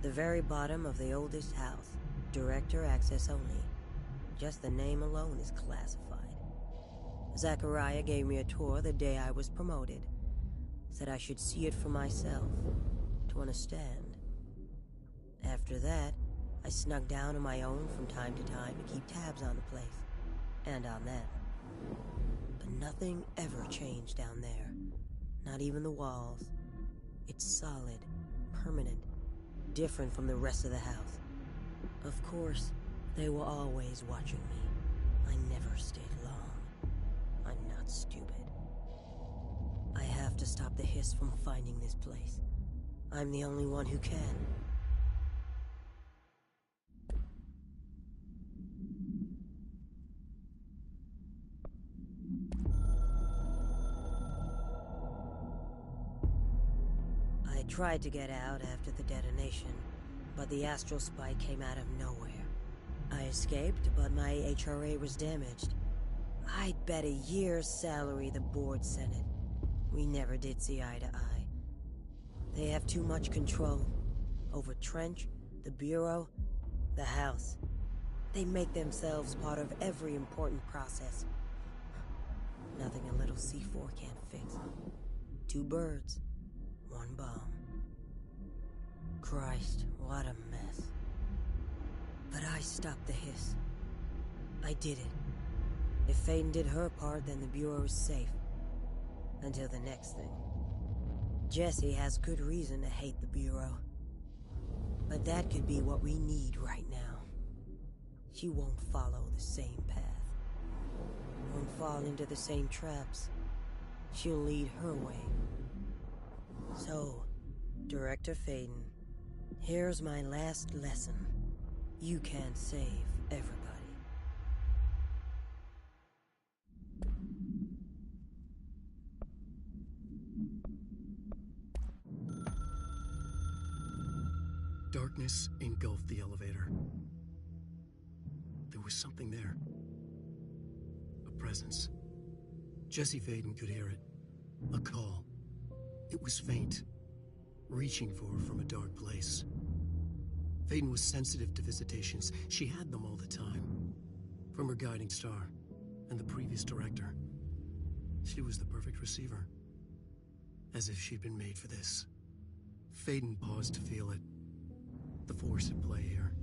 The very bottom of the oldest house. Director access only. Just the name alone is classified. Zachariah gave me a tour the day I was promoted. Said I should see it for myself, to understand. After that, I snuck down on my own from time to time to keep tabs on the place, and on them. But nothing ever changed down there, not even the walls. It's solid, permanent, different from the rest of the house. Of course, they were always watching me. I never stayed long. I'm not stupid. I have to stop the hiss from finding this place. I'm the only one who can. I tried to get out after the detonation, but the astral spike came out of nowhere. I escaped, but my HRA was damaged. I'd bet a year's salary the board sent it. We never did see eye to eye. They have too much control over Trench, the Bureau, the House. They make themselves part of every important process. Nothing a little C4 can't fix. 2 birds, 1 bomb. Christ, what a mess. But I stopped the hiss. I did it. If Faden did her part, then the Bureau is safe. Until the next thing. Jessie has good reason to hate the Bureau. But that could be what we need right now. She won't follow the same path. Won't fall into the same traps. She'll lead her way. So, Director Faden, here's my last lesson. You can't save everybody. Darkness engulfed the elevator. There was something there. A presence. Jesse Faden could hear it. A call. It was faint, reaching for her from a dark place. Faden was sensitive to visitations. She had them all the time. From her guiding star and the previous director. She was the perfect receiver. As if she'd been made for this. Faden paused to feel it. The force at play here.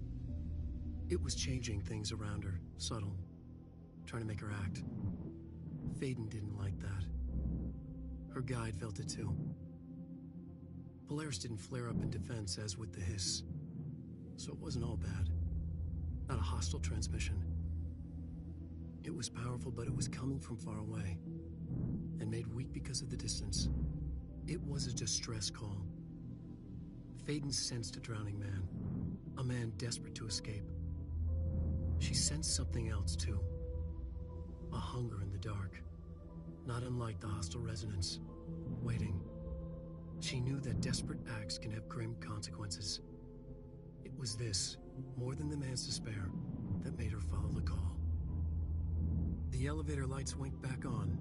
It was changing things around her, subtle, trying to make her act. Faden didn't like that. Her guide felt it too. Polaris didn't flare up in defense as with the hiss, so it wasn't all bad. Not a hostile transmission. It was powerful, but it was coming from far away, and made weak because of the distance. It was a distress call. Faden sensed a drowning man, a man desperate to escape. She sensed something else, too. A hunger in the dark, not unlike the hostile resonance, waiting. She knew that desperate acts can have grim consequences. It was this, more than the man's despair, that made her follow the call. The elevator lights winked back on.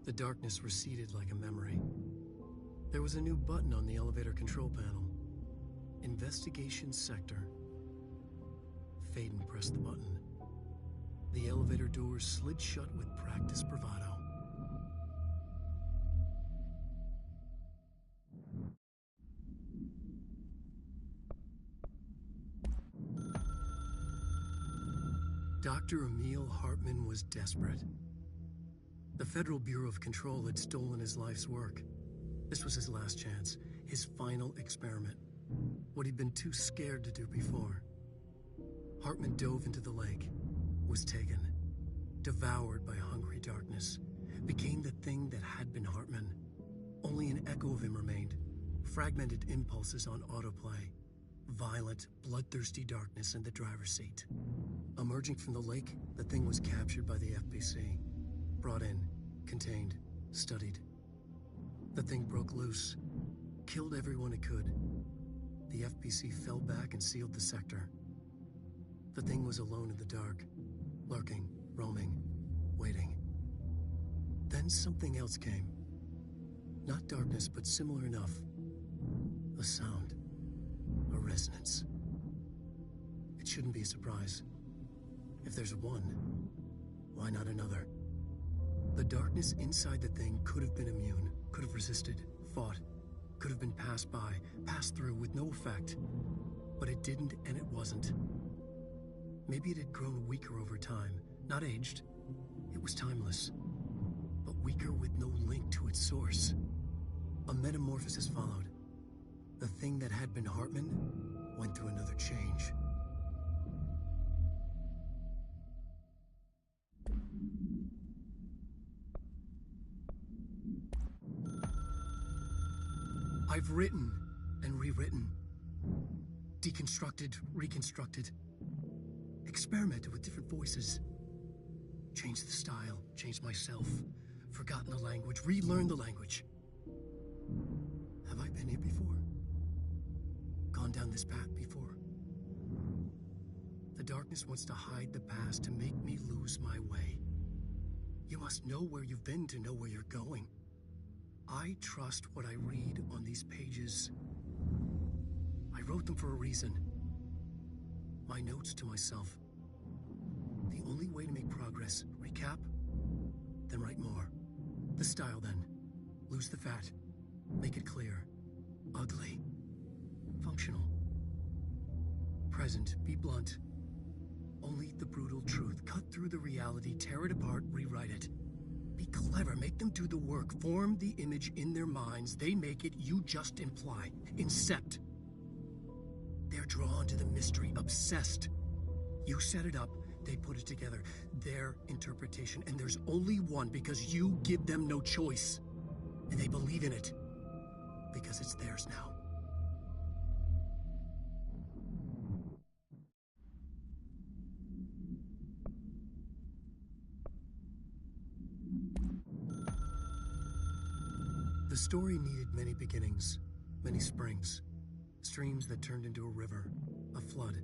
The darkness receded like a memory. There was a new button on the elevator control panel. Investigation Sector. Faden pressed the button. The elevator doors slid shut with practiced bravado. Dr. Emil Hartman was desperate. The Federal Bureau of Control had stolen his life's work. This was his last chance, his final experiment. What he'd been too scared to do before. Hartman dove into the lake, was taken, devoured by hungry darkness, became the thing that had been Hartman. Only an echo of him remained, fragmented impulses on autoplay, violent, bloodthirsty darkness in the driver's seat. Emerging from the lake, the thing was captured by the FBC, brought in, contained, studied. The thing broke loose, killed everyone it could. The FBC fell back and sealed the sector. The thing was alone in the dark, lurking, roaming, waiting. Then something else came. Not darkness, but similar enough. A sound. A resonance. It shouldn't be a surprise. If there's one, why not another? The darkness inside the thing could have been immune, could have resisted, fought, could have been passed by, passed through with no effect. But it didn't, and it wasn't. Maybe it had grown weaker over time, not aged. It was timeless, but weaker with no link to its source. A metamorphosis followed. The thing that had been Hartman went through another change. I've written and rewritten, deconstructed, reconstructed, experimented with different voices, changed the style, changed myself, forgotten the language, relearned the language. Have I been here before? Gone down this path before? The darkness wants to hide the past to make me lose my way. You must know where you've been to know where you're going. I trust what I read on these pages. I wrote them for a reason. My notes to myself. The only way to make progress, recap, then write more. The style then. Lose the fat. Make it clear. Ugly. Functional. Present. Be blunt. Only the brutal truth. Cut through the reality, tear it apart, rewrite it. Be clever, make them do the work, form the image in their minds. They make it, you just imply. Incept. They're drawn to the mystery, obsessed. You set it up, they put it together. Their interpretation, and there's only one because you give them no choice. And they believe in it because it's theirs now. The story needed many beginnings, many springs, streams that turned into a river, a flood,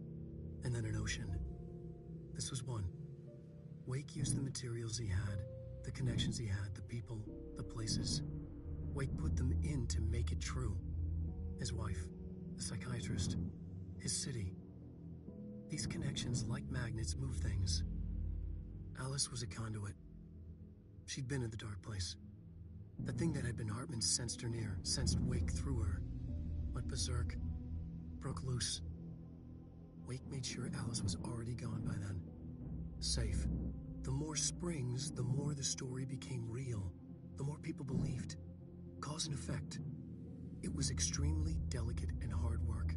and then an ocean. This was one. Wake used the materials he had, the connections he had, the people, the places. Wake put them in to make it true. His wife, the psychiatrist, his city. These connections, like magnets, move things. Alice was a conduit. She'd been in the dark place. The thing that had been Hartman sensed her near, sensed Wake through her. Went berserk. Broke loose. Wake made sure Alice was already gone by then. Safe. The more springs, the more the story became real. The more people believed. Cause and effect. It was extremely delicate and hard work.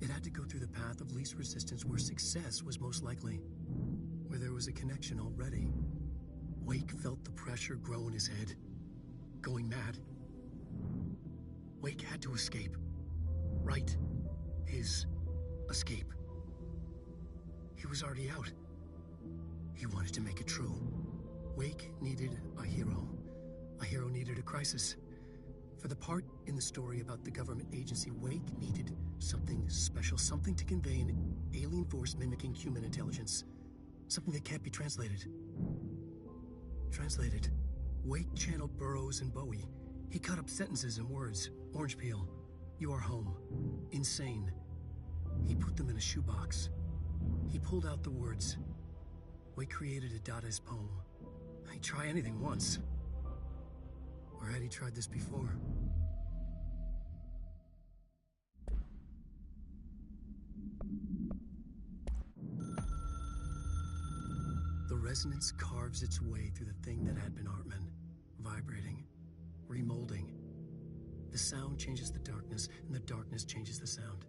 It had to go through the path of least resistance where success was most likely. Where there was a connection already. Wake felt the pressure grow in his head. Going mad. Wake had to escape. Right. His escape. He was already out. He wanted to make it true. Wake needed a hero. A hero needed a crisis. For the part in the story about the government agency, Wake needed something special, something to convey an alien force mimicking human intelligence. Something that can't be translated. Translated. Wake channeled Burroughs and Bowie. He cut up sentences and words. Orange peel. You are home. Insane. He put them in a shoebox. He pulled out the words. Wake created a Dadaist poem. He'd try anything once. Or had he tried this before? The resonance carves its way through the thing that had been Hartman, vibrating, remolding. The sound changes the darkness, and the darkness changes the sound.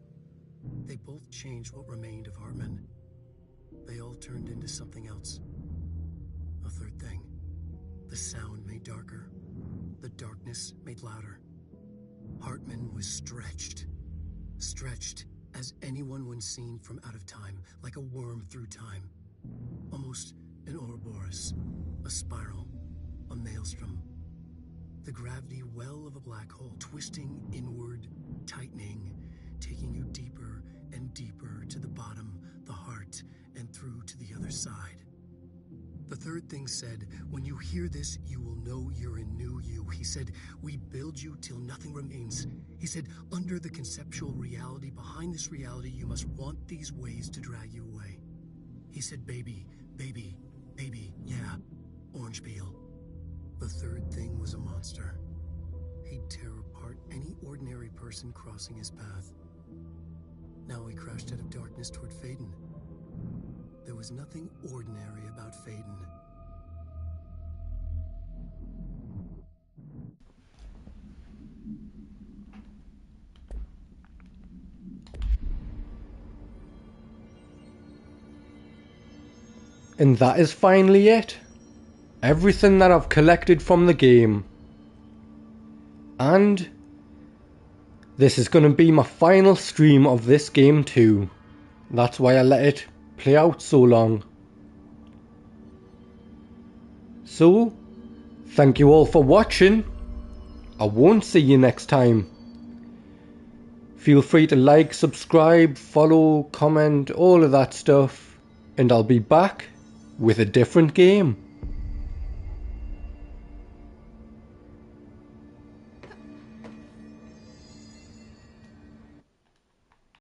They both changed what remained of Hartman. They all turned into something else. A third thing. The sound made darker. The darkness made louder. Hartman was stretched. Stretched as anyone when seen from out of time, like a worm through time. Almost an Ouroboros, a spiral, a maelstrom. The gravity well of a black hole, twisting inward, tightening, taking you deeper and deeper to the bottom, the heart, and through to the other side. The third thing said, when you hear this, you will know you're a new you. He said, we build you till nothing remains. He said, under the conceptual reality, behind this reality, you must want these ways to drag you away. He said, baby, baby, baby, yeah, orange peel. The third thing was a monster. He'd tear apart any ordinary person crossing his path. Now he crashed out of darkness toward Faden. There was nothing ordinary about Faden. And that is finally it. Everything that I've collected from the game. And this is going to be my final stream of this game too. That's why I let it play out so long. So, thank you all for watching. I won't see you next time. Feel free to like, subscribe, follow, comment, all of that stuff. And I'll be back with a different game.